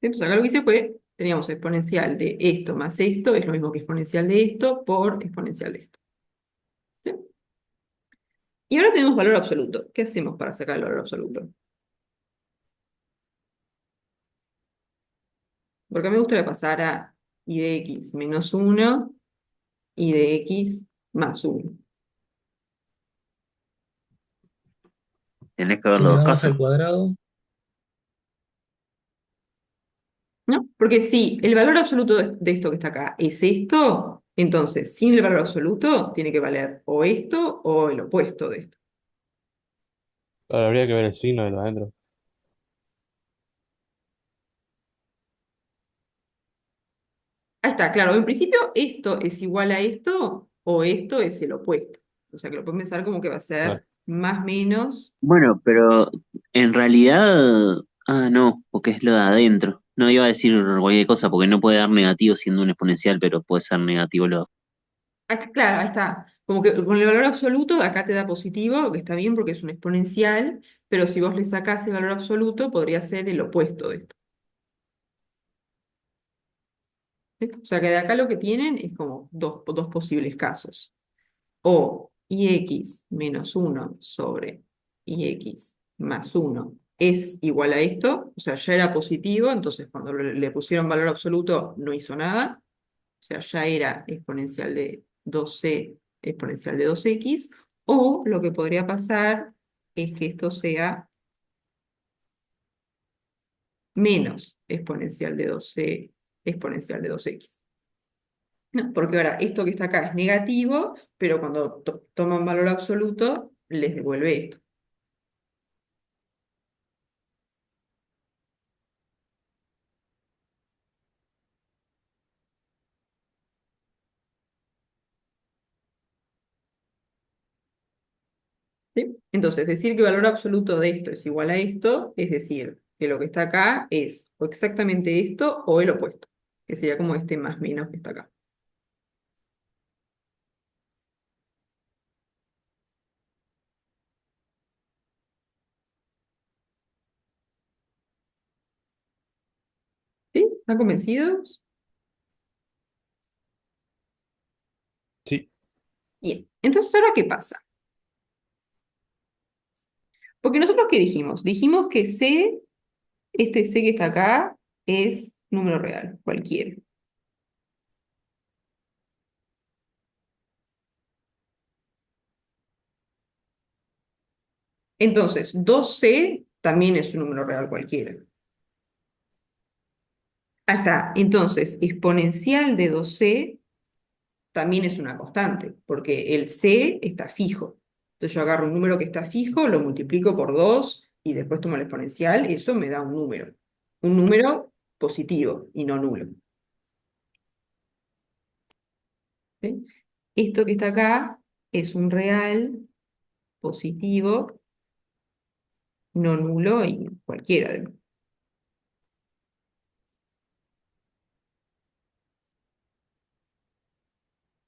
Entonces acá lo que hice fue, teníamos exponencial de esto más esto, es lo mismo que exponencial de esto por exponencial de esto. ¿Sí? Y ahora tenemos valor absoluto. ¿Qué hacemos para sacar el valor absoluto? Porque a mí me gusta pasar a y de x menos 1 y de x más 1. Tenés que ver Si los le dos damos casos. al cuadrado, ¿No? Porque si el valor absoluto de esto que está acá es esto, entonces sin el valor absoluto tiene que valer o esto o el opuesto de esto. Ahora habría que ver el signo de lo adentro. Ahí está, claro, en principio esto es igual a esto o esto es el opuesto. O sea que lo pueden pensar como que va a Claro. ser más menos. Bueno, pero en realidad, no, porque es lo de adentro. No iba a decir cualquier cosa porque no puede dar negativo siendo un exponencial, pero puede ser negativo lo. Acá, claro, ahí está. Como que con el valor absoluto acá te da positivo, que está bien porque es un exponencial, pero si vos le sacás el valor absoluto podría ser el opuesto de esto. ¿Sí? O sea que de acá lo que tienen es como dos posibles casos. O ix menos 1 sobre ix más 1 es igual a esto, o sea, ya era positivo, entonces cuando le pusieron valor absoluto no hizo nada, o sea, ya era exponencial de 2c, exponencial de 2x, o lo que podría pasar es que esto sea menos exponencial de 2c, exponencial de 2x. No, porque ahora esto que está acá es negativo, pero cuando toman valor absoluto, les devuelve esto. ¿Sí? Entonces, decir que el valor absoluto de esto es igual a esto, es decir, que lo que está acá es o exactamente esto o el opuesto, que sería como este más menos que está acá. ¿Sí? ¿Están convencidos? Bien, entonces ahora ¿qué pasa? Porque nosotros ¿qué dijimos? Dijimos que C, este C que está acá, es número real, cualquiera. Entonces, 2C también es un número real cualquiera. Ahí está. Entonces, exponencial de 2C también es una constante, porque el C está fijo. Entonces yo agarro un número que está fijo, lo multiplico por 2 y después tomo el exponencial, y eso me da un número. Un número positivo y no nulo. ¿Sí? Esto que está acá es un real positivo, no nulo y cualquiera.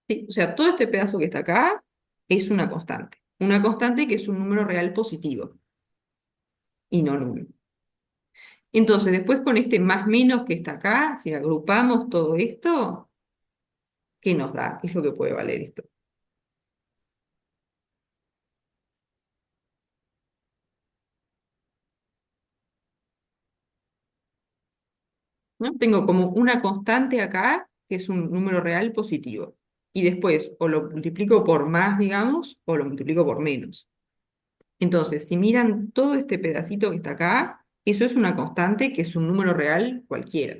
¿Sí? O sea, todo este pedazo que está acá es una constante. Una constante que es un número real positivo y no nulo. Entonces, después con este más menos que está acá, si agrupamos todo esto, ¿qué nos da? ¿Qué es lo que puede valer esto? ¿No? Tengo como una constante acá, que es un número real positivo. Y después o lo multiplico por más, digamos, o lo multiplico por menos. Entonces, si miran todo este pedacito que está acá, eso es una constante que es un número real cualquiera.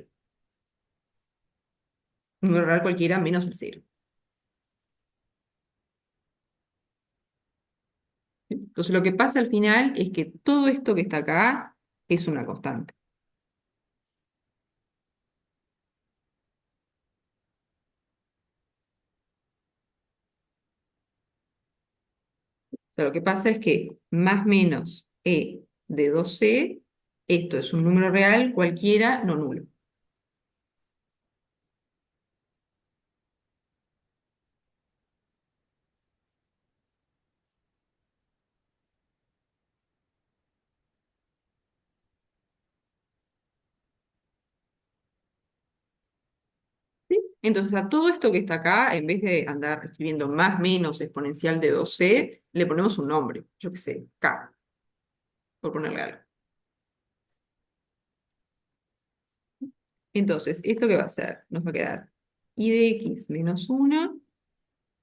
Un número real cualquiera menos el cero. Entonces, lo que pasa al final es que todo esto que está acá es una constante. O sea, lo que pasa es que más menos e de 2c, esto es un número real cualquiera, no nulo. ¿Sí? Entonces, a todo esto que está acá, en vez de andar escribiendo más menos exponencial de 2c, le ponemos un nombre, yo qué sé, k, por ponerle algo. Entonces, ¿esto qué va a ser? Nos va a quedar I de x menos 1,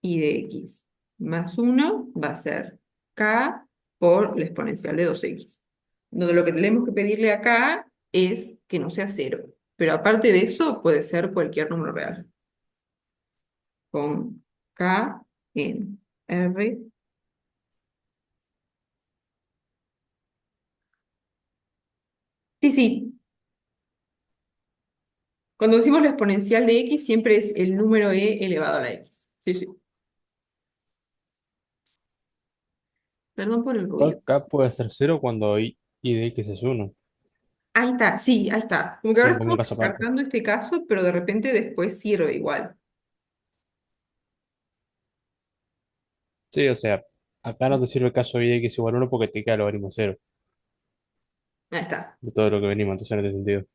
I de x más 1 va a ser k por la exponencial de 2x. Donde lo que tenemos que pedirle acá es que no sea cero. Pero aparte de eso, puede ser cualquier número real. Con k en R. Sí, sí. Cuando decimos la exponencial de x, siempre es el número e elevado a la x. Sí, sí. Perdón por el ruido. Acá puede ser cero cuando y de x es uno. Ahí está, sí, ahí está. Como que ahora Como un estamos caso aparte. descartando este caso, pero de repente después sirve igual. Sí, o sea, acá no te sirve el caso y de x igual uno porque te queda el logaritmo cero Ahí está. de todo lo que venimos, entonces no tiene sentido.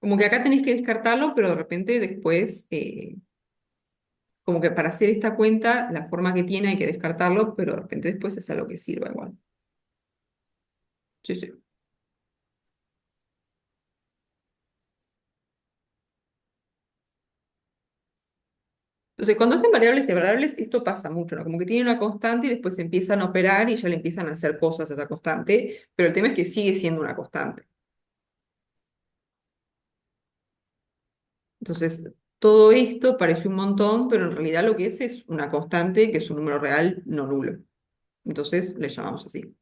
Como que acá tenéis que descartarlo, pero de repente después, como que para hacer esta cuenta, la forma que tiene hay que descartarlo, pero de repente después es algo que sirva igual. Sí, sí. Entonces, cuando hacen variables y variables, esto pasa mucho, ¿no? Como que tiene una constante y después empiezan a operar y ya le empiezan a hacer cosas a esa constante, pero el tema es que sigue siendo una constante. Entonces, todo esto parece un montón, pero en realidad lo que es una constante que es un número real no nulo. Entonces, le llamamos así.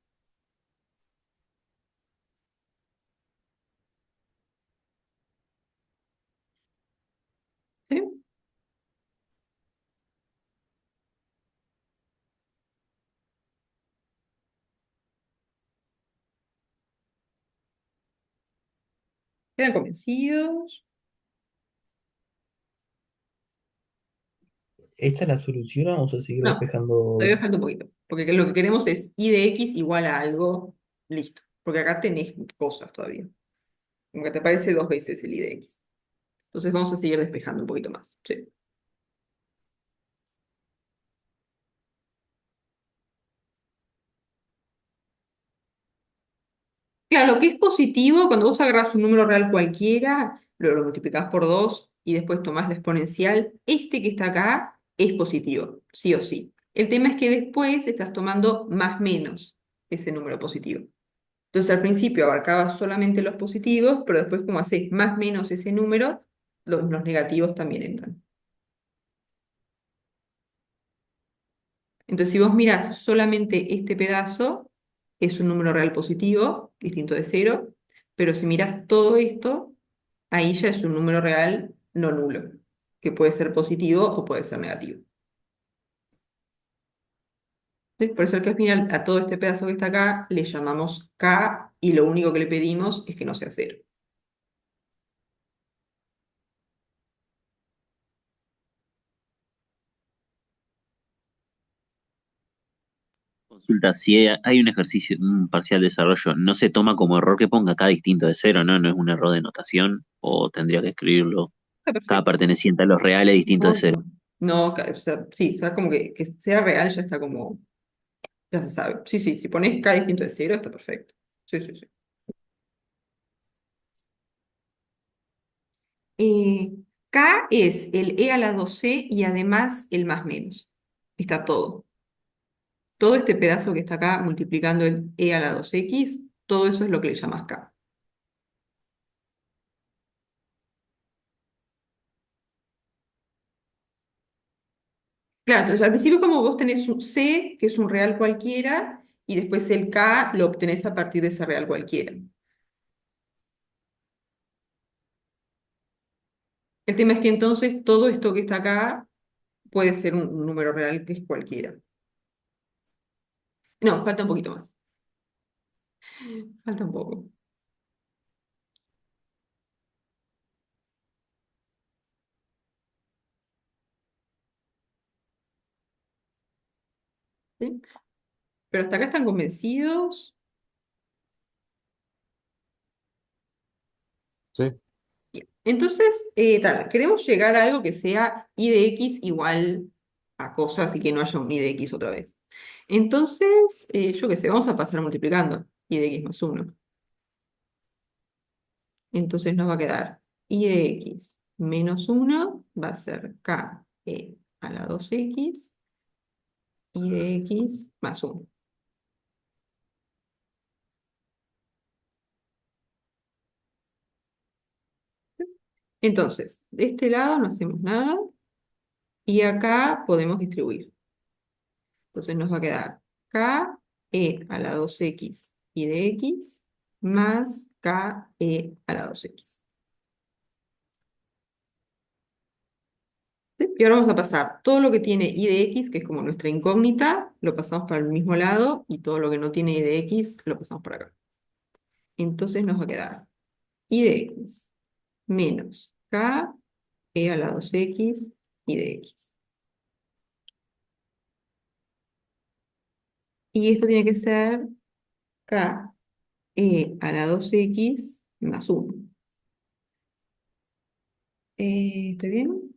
¿Sí? ¿Quedan convencidos? ¿Esta es la solución o vamos a seguir No, despejando? todavía falta un poquito. Porque lo que queremos es I de X igual a algo, listo. Porque acá tenés cosas todavía. Como que te aparece dos veces el I de X. Entonces vamos a seguir despejando un poquito más. Sí. Claro, lo que es positivo, cuando vos agarrás un número real cualquiera, lo multiplicás por 2 y después tomás la exponencial, este que está acá es positivo, sí o sí. El tema es que después estás tomando más menos ese número positivo. Entonces al principio abarcabas solamente los positivos, pero después como haces más menos ese número, los negativos también entran. Entonces si vos mirás solamente este pedazo, es un número real positivo, distinto de cero, pero si mirás todo esto, ahí ya es un número real no nulo, que puede ser positivo o puede ser negativo. ¿Sí? Por eso es que al final a todo este pedazo que está acá le llamamos K y lo único que le pedimos es que no sea cero. Consulta, si hay un ejercicio, un parcial de desarrollo, ¿no se toma como error que ponga cada distinto de cero, no? ¿No es un error de notación? ¿O tendría que escribirlo Está cada perfecto. perteneciente a los reales distinto de No, cero? no. No, o sea, sí, o sea, como que sea real ya está como, ya se sabe. Sí, sí, si pones K distinto de cero está perfecto. Sí, sí, sí. Eh, K es el E a la 2C y además el más menos. Está todo. Todo este pedazo que está acá multiplicando el E a la 2X, todo eso es lo que le llamas K. Claro, entonces al principio como vos tenés un C, que es un real cualquiera, y después el K lo obtenés a partir de ese real cualquiera. El tema es que entonces todo esto que está acá puede ser un número real que es cualquiera. No, falta un poquito más. Falta un poco. ¿Sí? Pero hasta acá están convencidos. Sí, Bien. Entonces, queremos llegar a algo que sea I de X igual a cosas y que no haya un I de X otra vez. Entonces, yo qué sé, vamos a pasar multiplicando I de X más 1. Entonces nos va a quedar I de X menos 1 va a ser K e a la 2X, I de X más 1. Entonces, de este lado no hacemos nada y acá podemos distribuir. Entonces nos va a quedar K e a la 2X I de X más K e a la 2X. ¿Sí? Y ahora vamos a pasar todo lo que tiene I de X, que es como nuestra incógnita, lo pasamos para el mismo lado y todo lo que no tiene I de X lo pasamos para acá. Entonces nos va a quedar I de X menos K e a la 2X I de X. Y esto tiene que ser K e a la 2X más 1. ¿Estoy bien?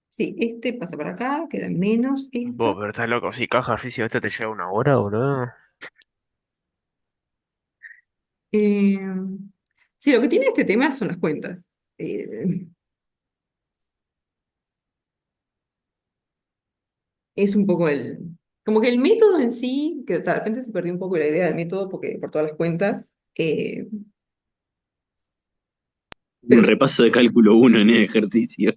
Sí, este pasa para acá, queda menos Vos, esto. pero estás loco, si cada ejercicio este te lleva una hora, boludo. Eh, sí, lo que tiene este tema son las cuentas. Eh, es un poco como que el método en sí, que de repente se perdió un poco la idea del método porque por todas las cuentas. Un Pero repaso de cálculo uno en el ejercicio.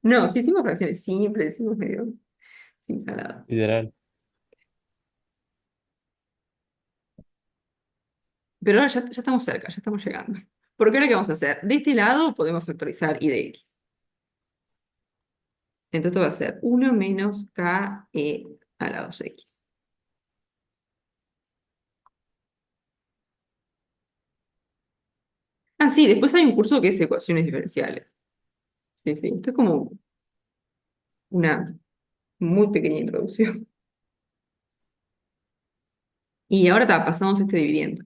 no, si hicimos fracciones simples, hicimos medio sin salada. literal. Pero ahora ya estamos cerca, ya estamos llegando. Porque ahora, ¿qué vamos a hacer? De este lado podemos factorizar I de X. Entonces esto va a ser 1 menos K e a la 2X. Ah, sí, después hay un curso que es ecuaciones diferenciales. Sí, sí, esto es como una muy pequeña introducción. Y ahora pasamos este dividiendo.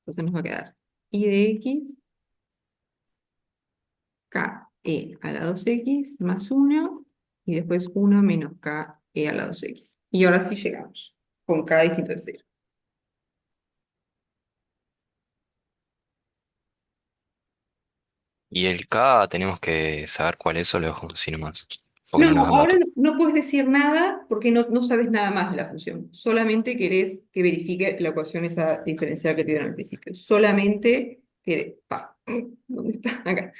Entonces nos va a quedar I de X, K e a la 2X más 1, y después 1 menos K e a la 2X. Y ahora sí llegamos. con K distinto de cero. Y el K tenemos que saber cuál es o lo dejamos así nomás. Porque No, no nos dan ahora datos. no puedes decir nada porque no sabes nada más de la función. Solamente querés que verifique la ecuación esa diferencial que te dieron al principio. Solamente querés, ¿dónde está? Acá.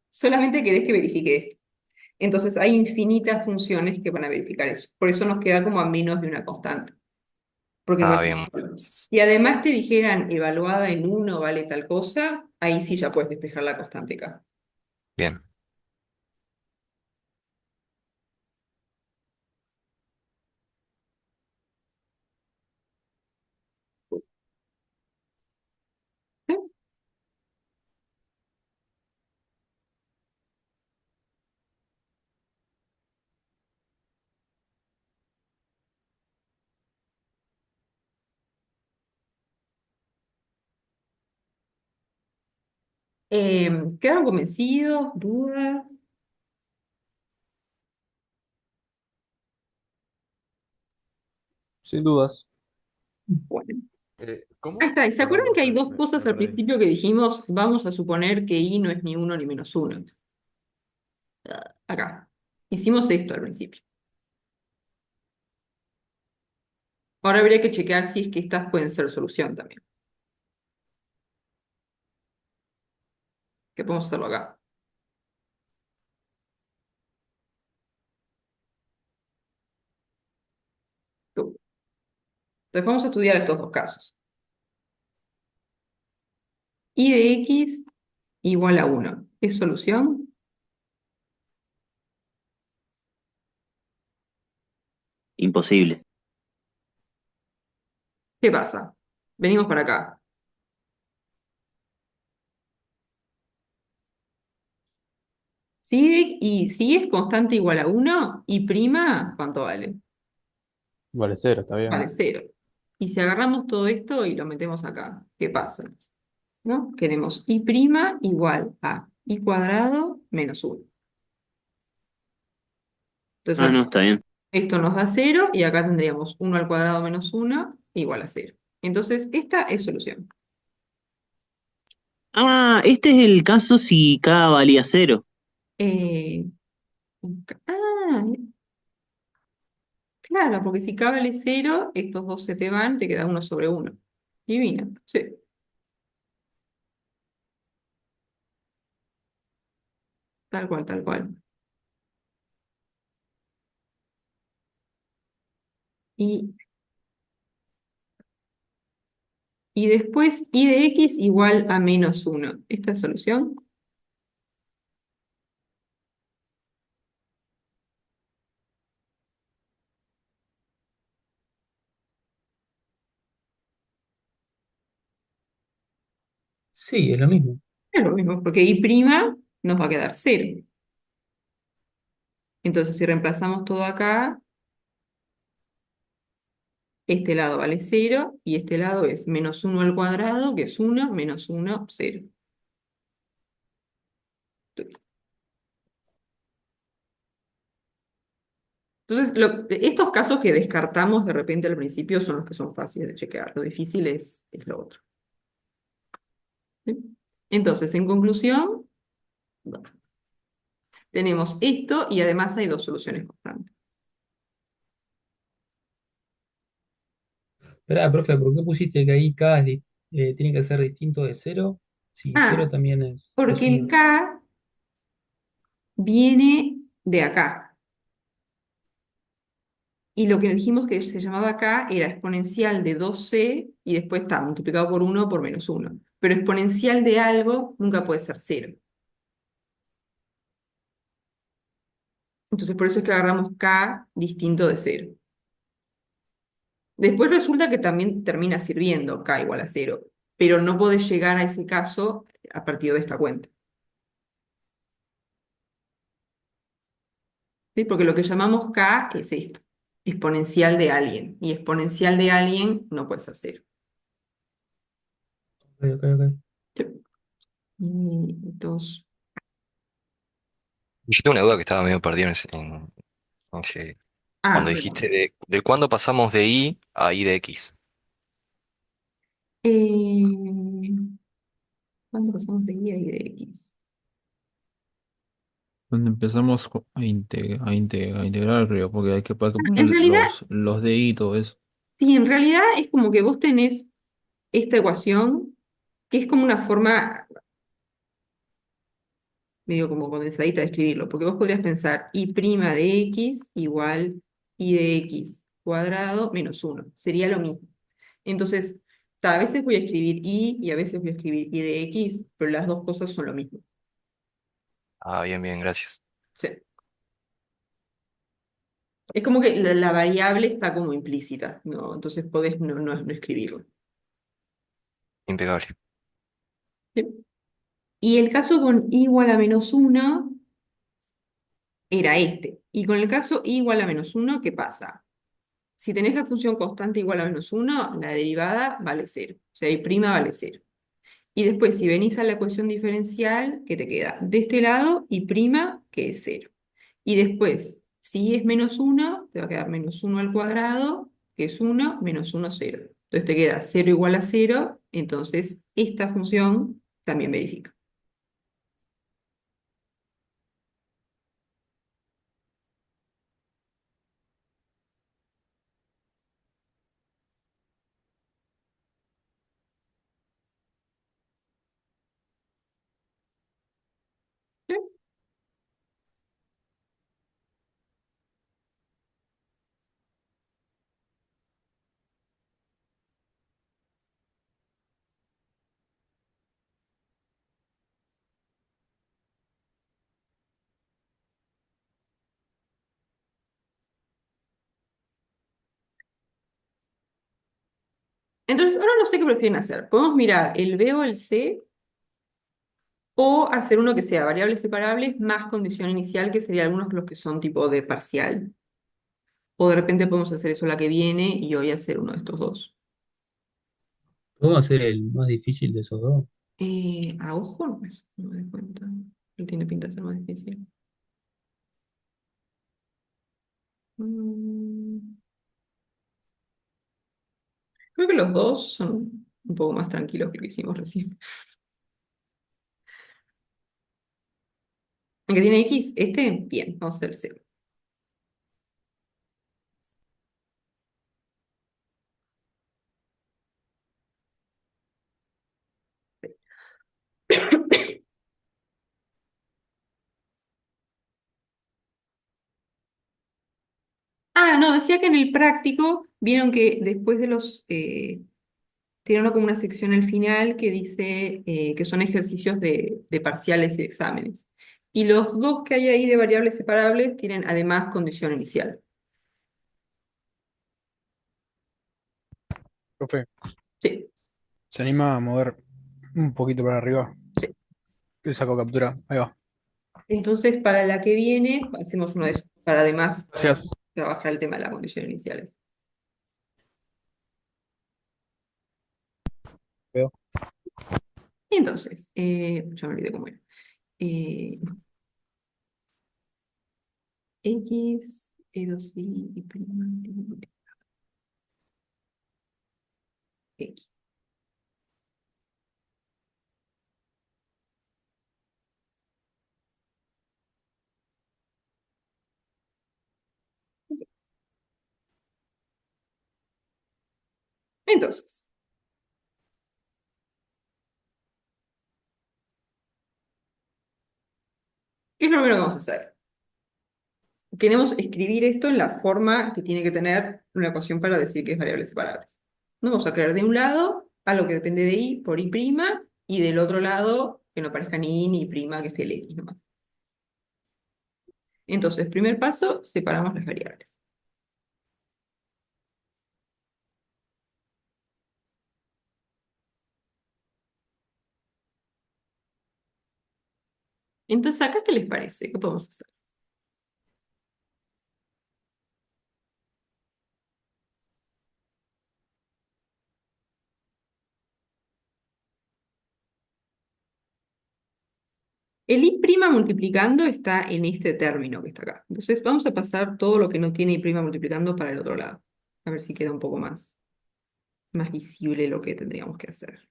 Solamente querés que verifique esto. Entonces hay infinitas funciones que van a verificar eso. Por eso nos queda como a menos de una constante. Porque no Ah, es bien. solo. Y además te dijeran evaluada en uno vale tal cosa, ahí sí ya puedes despejar la constante K. Bien. ¿Sí? ¿Quedaron convencidos? ¿Dudas? Sin dudas. Bueno. Ahí ¿Cómo? está. ¿Y se Perdón, acuerdan que hay profe, dos me cosas al perdí. principio que dijimos? Vamos a suponer que I no es ni uno ni menos uno. Acá. Hicimos esto al principio. Ahora habría que chequear si es que estas pueden ser solución también. Que podemos hacerlo acá. Entonces vamos a estudiar estos dos casos. I de X igual a uno. ¿Es solución? Imposible. ¿Qué pasa? Venimos para acá. Si es constante igual a uno, y prima, ¿cuánto vale? Vale cero, está bien. Vale cero. Y si agarramos todo esto y lo metemos acá, ¿qué pasa? ¿No? Queremos y' igual a i cuadrado menos uno. Ah, Entonces, no, está bien. esto nos da cero y acá tendríamos uno al cuadrado menos uno igual a cero. Entonces, esta es solución. Ah, este es el caso si K valía cero. Eh, ah, claro, porque si k vale cero, estos dos se te van, te queda uno sobre uno. Divina, sí, tal cual, tal cual. Y, y después i de x igual a menos uno. ¿Esta es solución? Sí, es lo mismo. Es lo mismo, porque i' nos va a quedar cero. Entonces, si reemplazamos todo acá, este lado vale cero y este lado es menos uno al cuadrado, que es uno, menos uno, cero. Entonces, estos casos que descartamos de repente al principio son los que son fáciles de chequear. Lo difícil es lo otro. ¿Sí? Entonces, en conclusión, bueno, tenemos esto y además hay dos soluciones constantes. Esperá, profe, ¿por qué pusiste que ahí K tiene que ser distinto de cero? Si cero Ah, también es porque el uno. K viene de acá. Y lo que dijimos que se llamaba K era exponencial de 2c y después está multiplicado por uno por menos uno. Pero exponencial de algo nunca puede ser cero. Entonces por eso es que agarramos K distinto de cero. Después resulta que también termina sirviendo K igual a cero, pero no podés llegar a ese caso a partir de esta cuenta. ¿Sí? Porque lo que llamamos K es esto, exponencial de alguien. Y exponencial de alguien no puede ser cero. Ok, ok, ok. Sí. Y dos. Yo tengo una duda que estaba medio perdido en ese. Cuando Ah, dijiste de cuándo pasamos de y a y de x. eh, ¿cuándo pasamos de y a y de x? Donde empezamos a integrar, creo, porque hay que poner En realidad, los de y todo eso. sí, en realidad es como que vos tenés esta ecuación, que es como una forma medio como condensadita de escribirlo, porque vos podrías pensar y' de x igual y de x cuadrado menos uno, sería lo mismo. Entonces, a veces voy a escribir y a veces voy a escribir y de x, pero las dos cosas son lo mismo. Ah, bien, bien, gracias. Sí. Es como que la variable está como implícita, ¿no? Entonces podés no escribirlo. Impecable. ¿Sí? Y el caso con igual a menos uno era este. Y con el caso igual a menos uno, ¿qué pasa? Si tenés la función constante igual a menos uno, la derivada vale cero. O sea, y prima vale cero. Y después, si venís a la ecuación diferencial, ¿qué te queda? De este lado, y prima, que es cero. Y después, si es menos uno, te va a quedar menos uno al cuadrado, que es uno, menos uno, cero. Entonces te queda cero igual a cero, entonces esta función también verifica. ¿Sí? Entonces, ahora no sé qué prefieren hacer. Podemos mirar el B o el C, o hacer uno que sea variables separables más condición inicial, que sería algunos los que son tipo de parcial. O de repente podemos hacer eso la que viene y hoy hacer uno de estos dos. ¿Podemos hacer el más difícil de esos dos? A ojo no me doy cuenta. Pero tiene pinta de ser más difícil. Mm, creo que los dos son un poco más tranquilos que el que hicimos recién. ¿El que tiene X? Este, bien, vamos a hacer cero. Ah, no, decía que en el práctico vieron que después de los tiene uno como una sección al final que dice que son ejercicios de parciales y exámenes. Y los dos que hay ahí de variables separables tienen además condición inicial. Profe, Sí, ¿se anima a mover un poquito para arriba? sí. Le saco captura. Ahí va. Entonces, para la que viene, hacemos uno de esos, para además Gracias. trabajar el tema de las condiciones iniciales. Veo. Entonces, ya me olvidé cómo era. Eh, X, E2i y prima, X. Entonces, ¿qué es lo primero que vamos a hacer? Queremos escribir esto en la forma que tiene que tener una ecuación para decir que es variables separables. No vamos a crear de un lado algo que depende de y por y prima, y del otro lado que no parezca ni y ni prima, que esté el x nomás. Entonces, primer paso, separamos las variables. Entonces, ¿acá qué les parece? ¿Qué podemos hacer? El I' multiplicando está en este término que está acá. Entonces vamos a pasar todo lo que no tiene I' multiplicando para el otro lado. A ver si queda un poco más visible lo que tendríamos que hacer.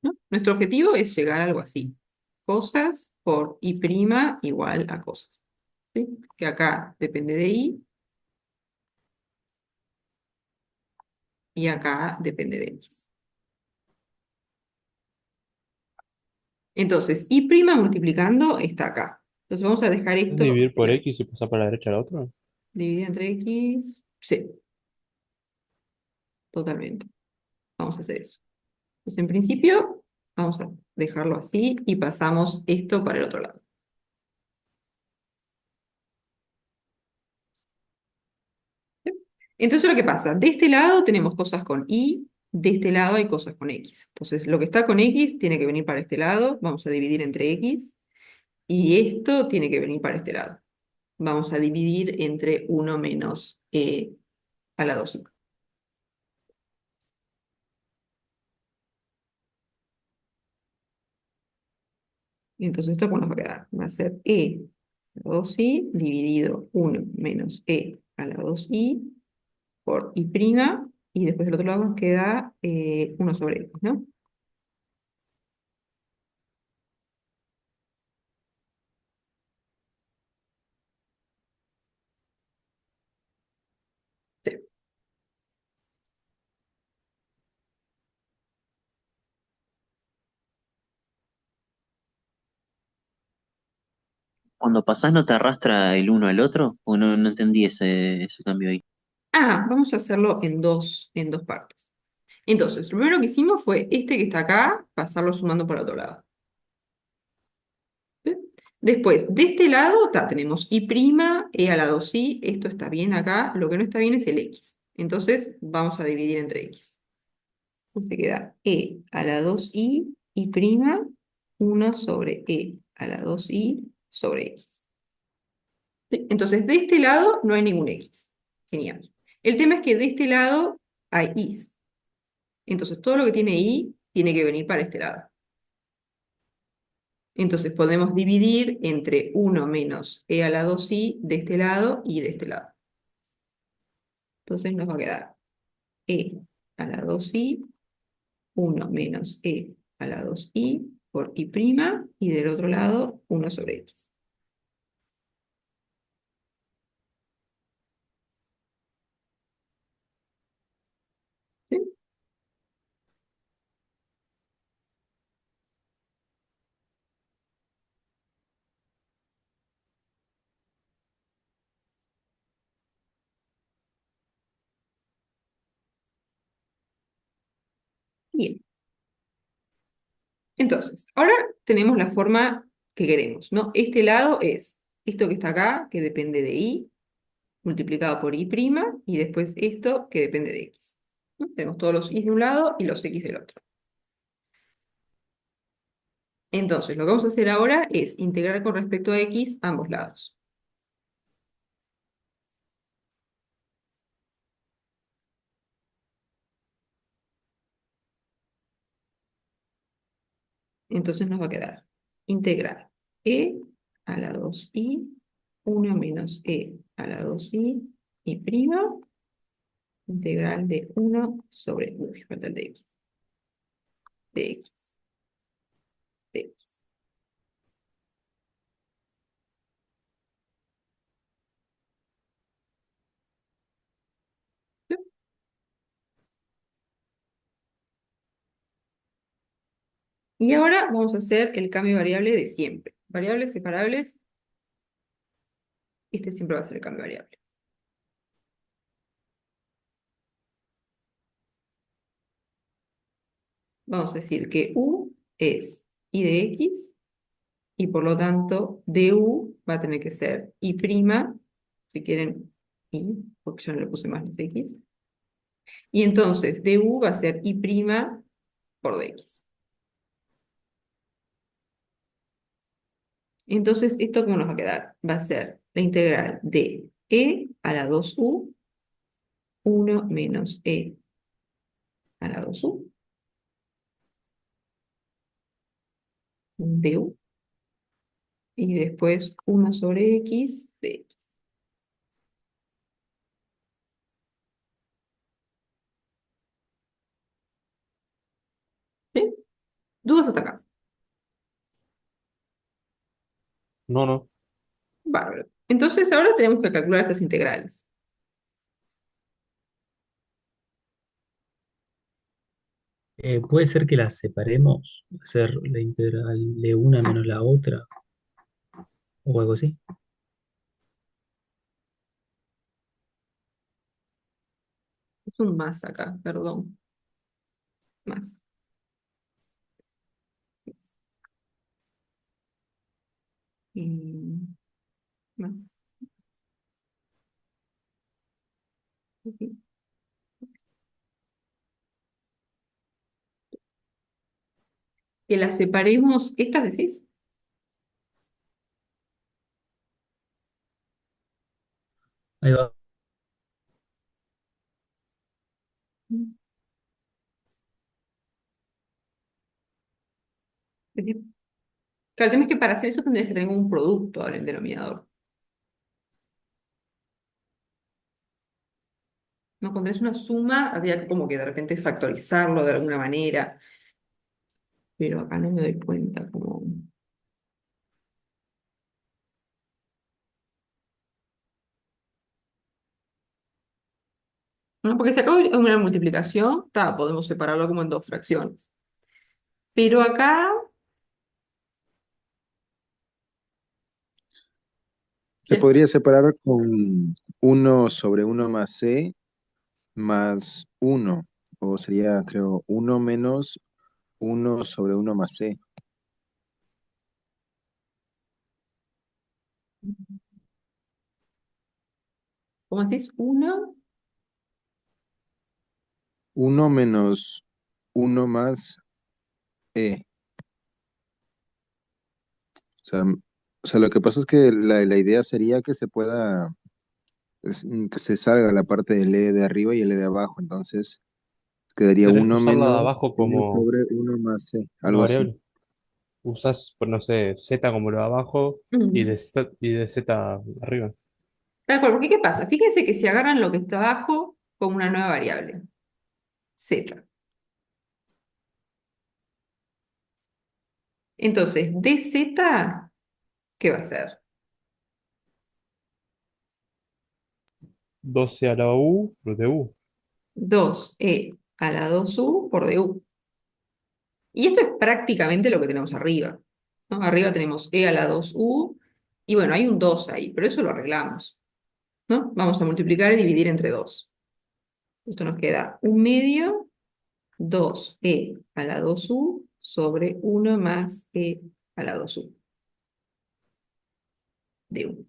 ¿No? Nuestro objetivo es llegar a algo así. Cosas por I' igual a cosas. ¿Sí? Que acá depende de I y acá depende de X. Entonces, I' multiplicando está acá. Entonces vamos a dejar ¿Es esto dividir de por lado. X y pasar por la derecha al otro? Dividir entre X. Sí, totalmente. Vamos a hacer eso. Entonces, en principio, vamos a dejarlo así y pasamos esto para el otro lado. ¿Sí? Entonces, lo que pasa, de este lado tenemos cosas con Y, de este lado hay cosas con X. Entonces, lo que está con X tiene que venir para este lado, vamos a dividir entre X, y esto tiene que venir para este lado. Vamos a dividir entre 1 menos a la 2i. Entonces, ¿esto cómo nos va a quedar? Va a ser a la 2i dividido 1 menos a la 2i por I', y después del otro lado nos queda 1 sobre X, ¿no? Sí. Cuando pasás no te arrastra el uno al otro, o no entendí ese cambio ahí. Vamos a hacerlo en dos partes. Entonces, lo primero que hicimos fue este que está acá, pasarlo sumando por otro lado. ¿Sí? Después, de este lado, tenemos I', E a la 2i, esto está bien acá, lo que no está bien es el X. Entonces, vamos a dividir entre X. Entonces queda E a la 2i, I', 1 sobre E a la 2i sobre X. ¿Sí? Entonces, de este lado no hay ningún X. Genial. El tema es que de este lado hay I's. Entonces, todo lo que tiene I tiene que venir para este lado. Entonces, podemos dividir entre 1 menos E a la 2i de este lado y de este lado. Entonces, nos va a quedar E a la 2i, 1 menos E a la 2i por I', y del otro lado 1 sobre X. ¿Sí? Bien. Entonces, ahora tenemos la forma que queremos, ¿no? Este lado es esto que está acá, que depende de I, multiplicado por I', y después esto que depende de X. ¿No? Tenemos todos los I de un lado y los X del otro. Entonces, lo que vamos a hacer ahora es integrar con respecto a X ambos lados. Entonces nos va a quedar integrar E a la 2i, 1 menos E a la 2i, y integral de 1 sobre, uy, falta el de X, de X, de X. ¿Sí? Y ahora vamos a hacer el cambio variable de siempre. Variables separables, este siempre va a ser el cambio variable. Vamos a decir que U es I de X, y por lo tanto du va a tener que ser I', si quieren I, porque yo no le puse más las X, y entonces du va a ser I' por dx. Entonces, ¿esto cómo nos va a quedar? Va a ser la integral de E a la 2u, 1 menos E a la 2u, du, y después 1 sobre x de x. ¿Sí? ¿Dudas hasta acá? No, no. Bárbaro. Entonces ahora tenemos que calcular estas integrales. ¿Puede ser que las separemos? Hacer la integral de una menos la otra o algo así. Es un más acá, perdón. Más. Y más. Ujú. Que las separemos, ¿estas decís? Ahí va. Mm. Bien. Claro, el tema es que para hacer eso tendrías que tener un producto ahora en el denominador. ¿No? Cuando es una suma, habría que como que de repente factorizarlo de alguna manera, pero acá no me doy cuenta como... No, porque si acá hay una multiplicación, podemos separarlo como en dos fracciones. Pero acá, Se podría separar con uno sobre uno más c más uno, o sería, creo, uno menos uno sobre uno más c. ¿cómo decís? Uno, Uno menos uno más e. O sea, lo que pasa es que la idea sería que se pueda, que se salga la parte del e de arriba y el e de abajo, entonces quedaría Tenés que uno usar la de menos abajo uno como sobre uno más c, una algo así. variable. Usás, pues, no sé, z como lo de abajo mm, y de z arriba. tal cual, porque ¿qué pasa? Fíjense que si agarran lo que está abajo como una nueva variable, z. Entonces, dz, ¿qué va a ser? 12 a la u de u. 2e a la 2u por du. Y esto es prácticamente lo que tenemos arriba, ¿no? Arriba tenemos e a la 2u, y bueno, hay un 2 ahí, pero eso lo arreglamos, ¿no? Vamos a multiplicar y dividir entre 2. Esto nos queda 1/2, 2e a la 2u sobre 1 más e a la 2u de u.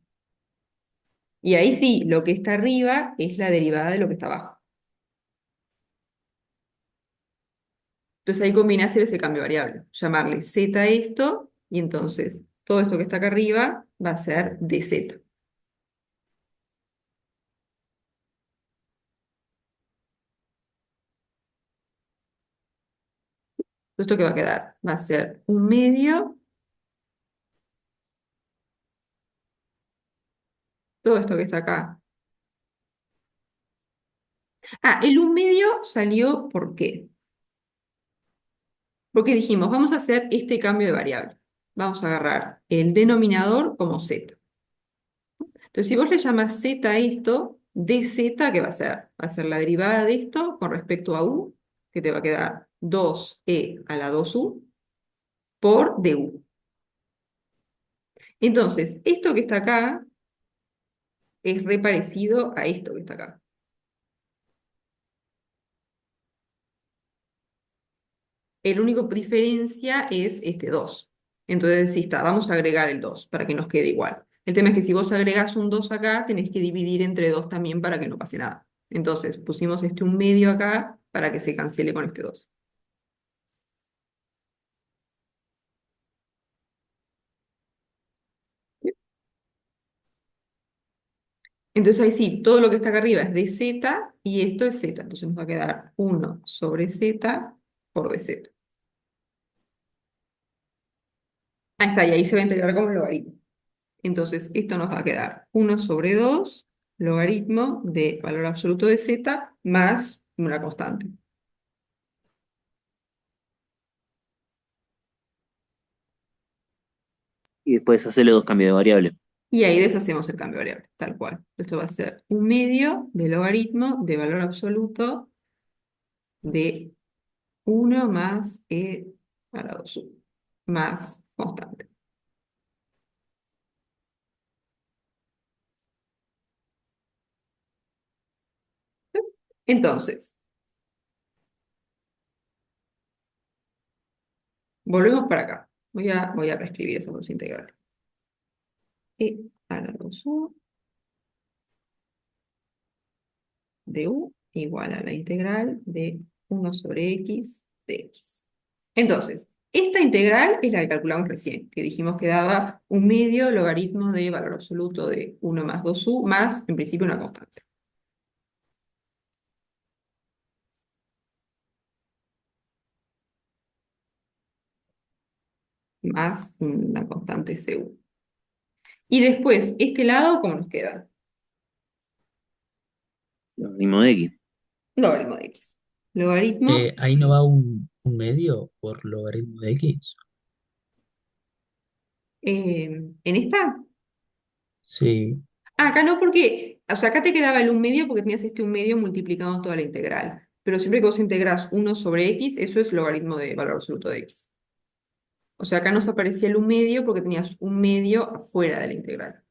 Y ahí sí, lo que está arriba es la derivada de lo que está abajo. Entonces ahí conviene hacer ese cambio de variable, llamarle z a esto, y entonces todo esto que está acá arriba va a ser dz. ¿Esto qué va a quedar? Va a ser 1/2, todo esto que está acá. Ah, el 1/2 salió, ¿por qué? Porque dijimos, vamos a hacer este cambio de variable. Vamos a agarrar el denominador como z. Entonces, si vos le llamas z a esto, dz, ¿qué va a ser? Va a ser la derivada de esto con respecto a u, que te va a quedar 2e a la 2u por du. Entonces, esto que está acá es re parecido a esto que está acá. El único diferencia es este 2. Entonces, sí está, vamos a agregar el 2 para que nos quede igual. El tema es que si vos agregás un 2 acá, tenés que dividir entre 2 también para que no pase nada. Entonces, pusimos este 1/2 acá para que se cancele con este 2. Entonces ahí sí, todo lo que está acá arriba es dz y esto es z. Entonces nos va a quedar 1 sobre z por dz. Ahí está, y ahí se va a integrar como logaritmo. Entonces, esto nos va a quedar 1/2 logaritmo de valor absoluto de z más una constante. Y después hacerle dos cambios de variable. Y ahí deshacemos el cambio de variable, tal cual. Esto va a ser 1/2 de logaritmo de valor absoluto de 1 más e a la 2u, más constante. Entonces, volvemos para acá. Voy a reescribir esas dos integrales. E a la 2u de u igual a la integral de 1/x de x. Entonces, esta integral es la que calculamos recién, que dijimos que daba 1/2 logaritmo de valor absoluto de 1 más 2u más, en principio, una constante. Más una constante cu. Y después, este lado, ¿cómo nos queda? Logaritmo de x. Logaritmo de x. Logaritmo, Ahí no va un medio por logaritmo de x. ¿en esta? Sí. Ah, acá no, porque, o sea, acá te quedaba el 1/2 porque tenías este 1/2 multiplicado toda la integral. Pero siempre que vos integrás 1/x, eso es logaritmo de valor absoluto de x. O sea, acá nos aparecía el 1/2 porque tenías 1/2 afuera de la integral.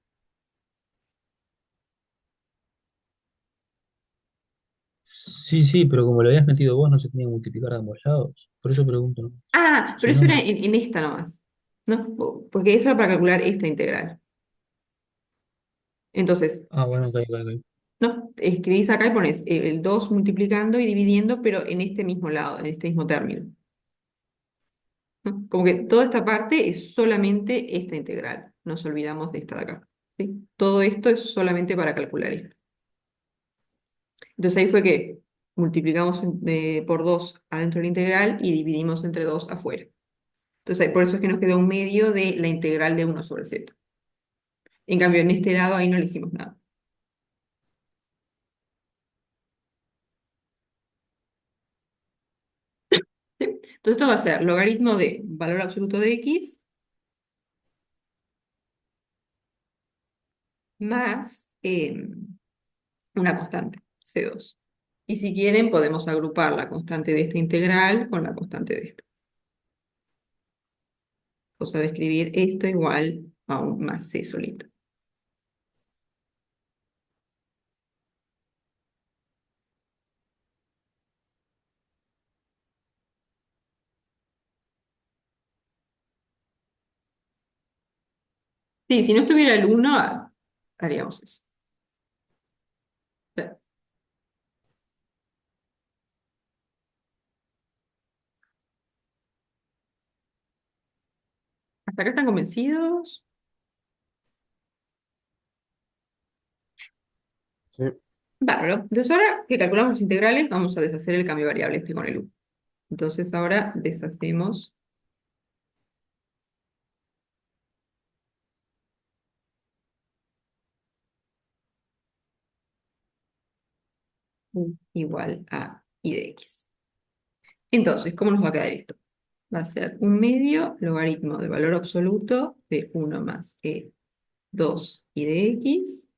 Sí, sí, pero como lo habías metido vos, no se tenía que multiplicar a ambos lados. Por eso pregunto, ¿no? Ah, pero Si eso no, era no. en esta nomás, ¿no? Porque eso era para calcular esta integral. Entonces, Ah, bueno, ok, ok, ok. no, escribís acá y pones el 2 multiplicando y dividiendo, pero en este mismo lado, en este mismo término, ¿no? Como que toda esta parte es solamente esta integral. Nos olvidamos de esta de acá, ¿sí? Todo esto es solamente para calcular esto. Entonces ahí fue que multiplicamos por 2 adentro de la integral y dividimos entre 2 afuera. Entonces por eso es que nos quedó 1/2 de la integral de 1/z. En cambio, en este lado ahí no le hicimos nada. ¿Sí? Entonces esto va a ser logaritmo de valor absoluto de x más una constante, C2. Y si quieren, podemos agrupar la constante de esta integral con la constante de esta. O sea, de escribir esto igual a un más C solito. Sí, si no estuviera el 1, haríamos eso. Sí. ¿Hasta acá están convencidos? Sí. Bárbaro. Entonces ahora que calculamos los integrales, vamos a deshacer el cambio variable este con el u. Entonces ahora deshacemos u igual a i de x. Entonces, ¿cómo nos va a quedar esto? Va a ser 1/2 logaritmo de valor absoluto de 1 más e 2 i de x,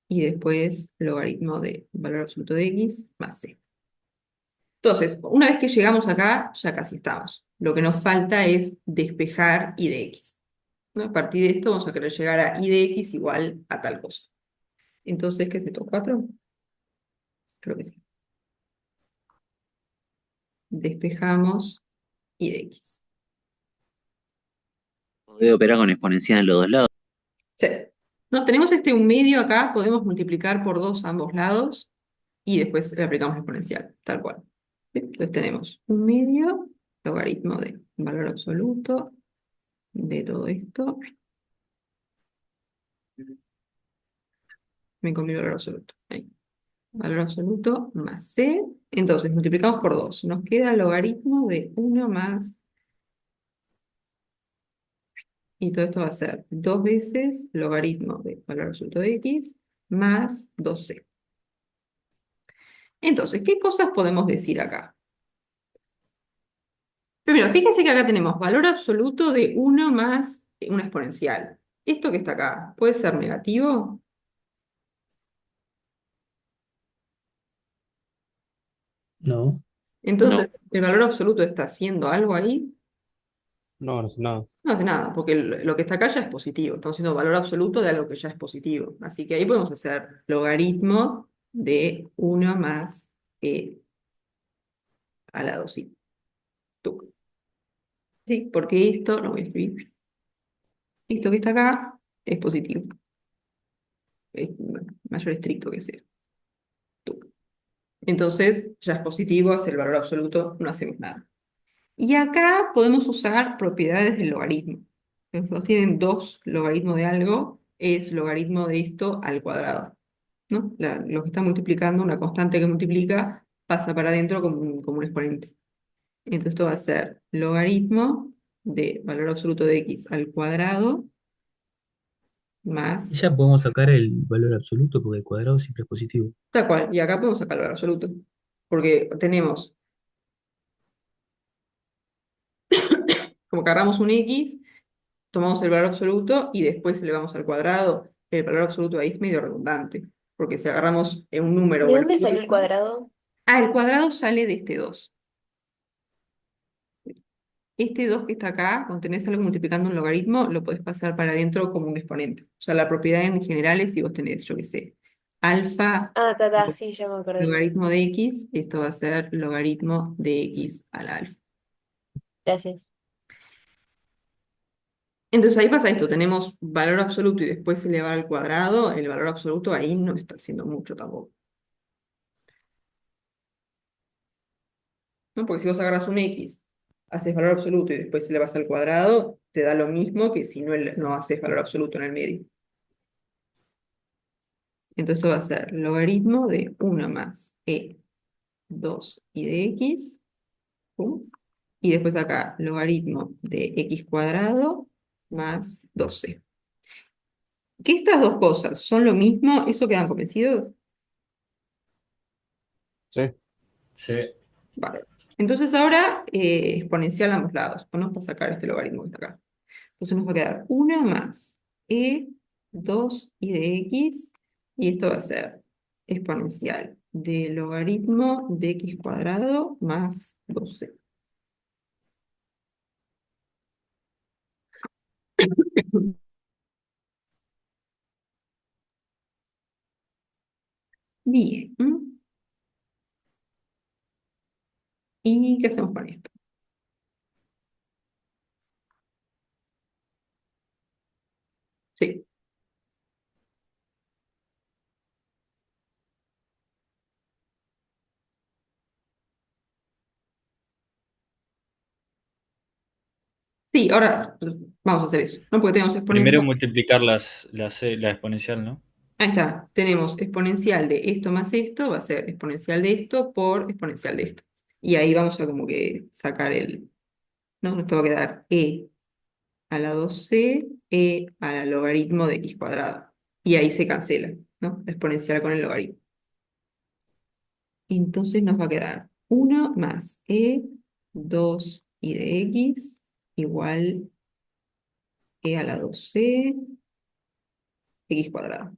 y después logaritmo de valor absoluto de x más c. Entonces, una vez que llegamos acá, ya casi estamos. Lo que nos falta es despejar i de x, ¿no? A partir de esto vamos a querer llegar a i de x igual a tal cosa. Entonces, ¿qué es esto? ¿4? Creo que sí. Despejamos i de x. Podés operar con exponencial en los dos lados. Sí. No, tenemos este 1/2 acá, podemos multiplicar por 2 a ambos lados y después le aplicamos la exponencial, tal cual. ¿Sí? Entonces tenemos 1/2 logaritmo de valor absoluto de todo esto. Me comí el valor absoluto. Ahí. Valor absoluto más c. Entonces multiplicamos por 2. Nos queda logaritmo de 1 más Y todo esto va a ser 2 veces logaritmo de valor absoluto de x más 2c. Entonces, ¿qué cosas podemos decir acá? Primero, fíjense que acá tenemos valor absoluto de 1 más una exponencial. Esto que está acá, ¿puede ser negativo? No. Entonces, No. ¿el valor absoluto está haciendo algo ahí? No, no sé nada. No hace nada, porque lo que está acá ya es positivo. Estamos haciendo valor absoluto de algo que ya es positivo. Así que ahí podemos hacer logaritmo de 1 más a la 2 i. Tuc. Sí, porque esto, no voy a escribir, esto que está acá es positivo. Es mayor estricto que sea. Tuc. Entonces, ya es positivo, hace el valor absoluto, no hacemos nada. Y acá podemos usar propiedades del logaritmo. Por ejemplo, tienen 2 logaritmos de algo, es logaritmo de esto al cuadrado, ¿no? Lo que está multiplicando, una constante que multiplica, pasa para adentro como un exponente. Entonces esto va a ser logaritmo de valor absoluto de x al cuadrado Y más, ya podemos sacar el valor absoluto porque el cuadrado siempre es positivo. tal cual. Y acá podemos sacar el valor absoluto. Porque tenemos, como que agarramos un x, tomamos el valor absoluto y después elevamos al cuadrado. El valor absoluto ahí es medio redundante. Porque si agarramos un número ¿De o el dónde salió el cuadrado. cuadrado? Ah, el cuadrado sale de este 2. Este 2 que está acá, cuando tenés algo multiplicando un logaritmo, lo podés pasar para adentro como un exponente. O sea, la propiedad en general es si vos tenés, yo qué sé, alfa Ah, sí, ya me acordé. logaritmo de x, esto va a ser logaritmo de x al alfa. Gracias. Entonces ahí pasa esto, tenemos valor absoluto y después elevar al cuadrado, el valor absoluto ahí no está haciendo mucho tampoco, ¿no? Porque si vos agarras un x, haces valor absoluto y después elevas al cuadrado, te da lo mismo que si no haces valor absoluto en el medio. Entonces esto va a ser logaritmo de 1 más 2 y de x, ¿pum? Y después acá, logaritmo de x cuadrado más 12. Que estas dos cosas son lo mismo, ¿eso quedan convencidos? Sí. Sí. Vale. Entonces ahora exponencial a ambos lados. Ponemos para sacar este logaritmo que está acá. Entonces nos va a quedar 1 más 2 y de x, y esto va a ser exponencial de logaritmo de x cuadrado más 12. Bien. ¿Y qué hacemos con esto? Sí. Sí, ahora vamos a hacer eso, ¿no? Porque tenemos Primero exponencial. multiplicar la exponencial, ¿no? Ahí está, tenemos exponencial de esto más esto, va a ser exponencial de esto por exponencial de esto. Y ahí vamos a como que sacar ¿no? Esto va a quedar a la 2c, al logaritmo de x cuadrado. Y ahí se cancela, ¿no? La exponencial con el logaritmo. Entonces nos va a quedar 1 más 2 y de x igual a la 2c, x cuadrado.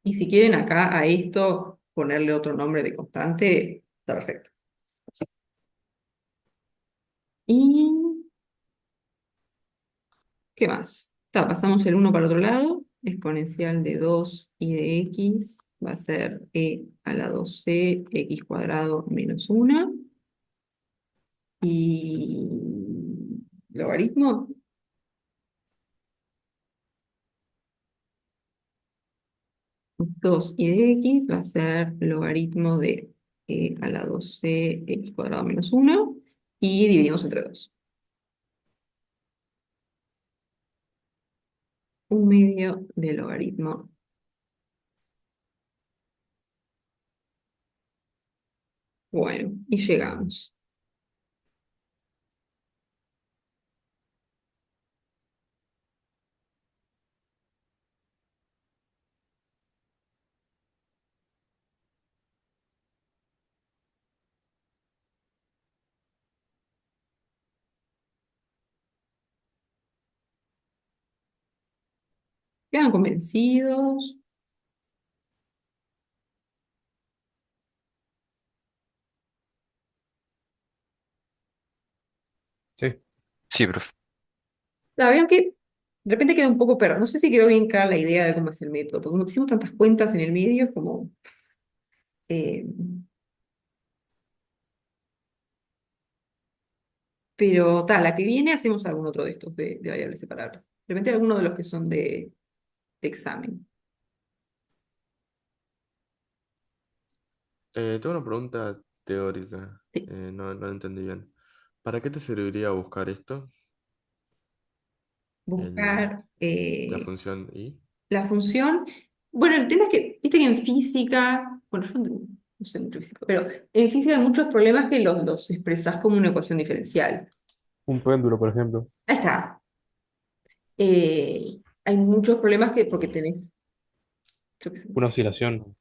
Y si quieren acá a esto ponerle otro nombre de constante, está perfecto. ¿Y qué más? Pasamos el 1 para otro lado, exponencial de 2 y de x va a ser a la 2c x cuadrado menos 1. Y logaritmo, 2 y de x va a ser logaritmo de a la 2c x cuadrado menos 1. Y dividimos entre 2. 1/2 de logaritmo. Bueno, y llegamos. ¿Quedan convencidos? Sí. Sí, profe. Vean que de repente queda un poco perdido. No sé si quedó bien clara la idea de cómo es el método, porque como hicimos tantas cuentas en el medio, es como. eh, pero tal, la que viene hacemos algún otro de estos de variables separables. De repente alguno de los que son de examen. Tengo una pregunta teórica. Sí. No la entendí bien. ¿Para qué te serviría buscar esto? Buscar La función i. la función. Bueno, el tema es que, viste que en física, bueno, yo no sé mucho de física, pero en física hay muchos problemas que los expresás como una ecuación diferencial. Un péndulo, por ejemplo. Ahí está. Hay muchos problemas que, porque tenés, yo qué sé, Una oscilación.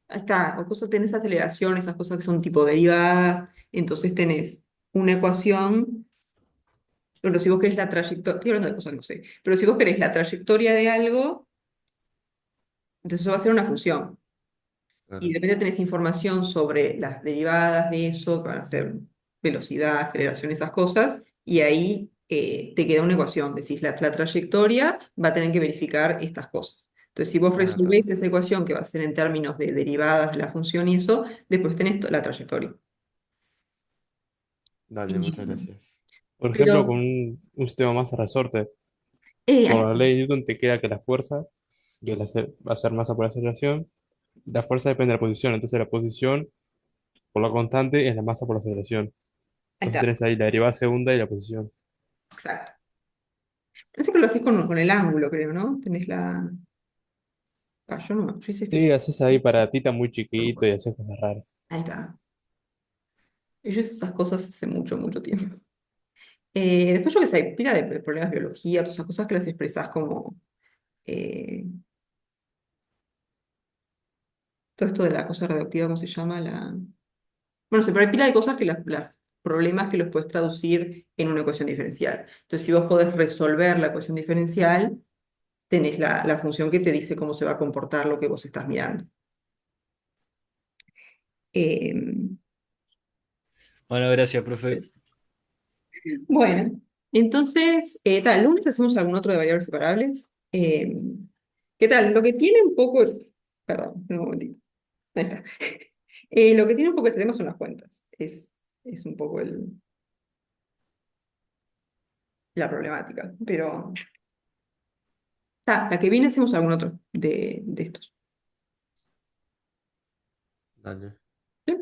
ahí está, o cosas, tenés aceleración, esas cosas que son tipo derivadas, entonces tenés una ecuación, pero si vos querés la trayectoria, estoy hablando de cosas que no sé, pero si vos querés la trayectoria de algo, entonces eso va a ser una función. Y de Claro. repente tenés información sobre las derivadas de eso, que van a ser velocidad, aceleración, esas cosas, y ahí te queda una ecuación. Decís, la trayectoria va a tener que verificar estas cosas. Entonces, si vos Ah, está. resolvés esa ecuación, que va a ser en términos de derivadas de la función y eso, después tenés la trayectoria. Dale, muchas Y- gracias. Por ejemplo, pero, con un sistema masa resorte. ahí Por la está, ley de Newton te queda que la fuerza, que es va a ser masa por aceleración, la fuerza depende de la posición. Entonces la posición por la constante es la masa por la aceleración. ahí Entonces está, tenés ahí la derivada segunda y la posición. exacto. Parece que lo haces con el ángulo, creo, ¿no? Tenés la. Ah, yo no, yo hice Sí, física. haces ahí para tita muy chiquito y haces cosas raras. Ahí está. Yo hice esas cosas hace mucho, mucho tiempo. Después yo que sé, hay pila de problemas de biología, todas esas cosas que las expresás como eh, todo esto de la cosa radioactiva, ¿cómo se llama? Bueno, sé, pero hay pila de cosas que las problemas que los puedes traducir en una ecuación diferencial. Entonces, si vos podés resolver la ecuación diferencial, tenés la función que te dice cómo se va a comportar lo que vos estás mirando. Eh, Bueno, gracias, profe. bueno, entonces, tal, el lunes hacemos algún otro de variables separables. ¿Qué tal? Lo que tiene un poco, perdón, un momentito. Ahí está. Lo que tiene un poco este tema son las cuentas. Es un poco la problemática. Pero la que viene hacemos algún otro de estos. Dale. ¿Sí?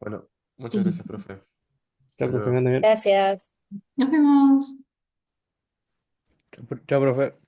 Bueno, muchas Y gracias, profe. Está Hasta profe, luego. anda bien. Gracias. nos vemos. Chao, profe.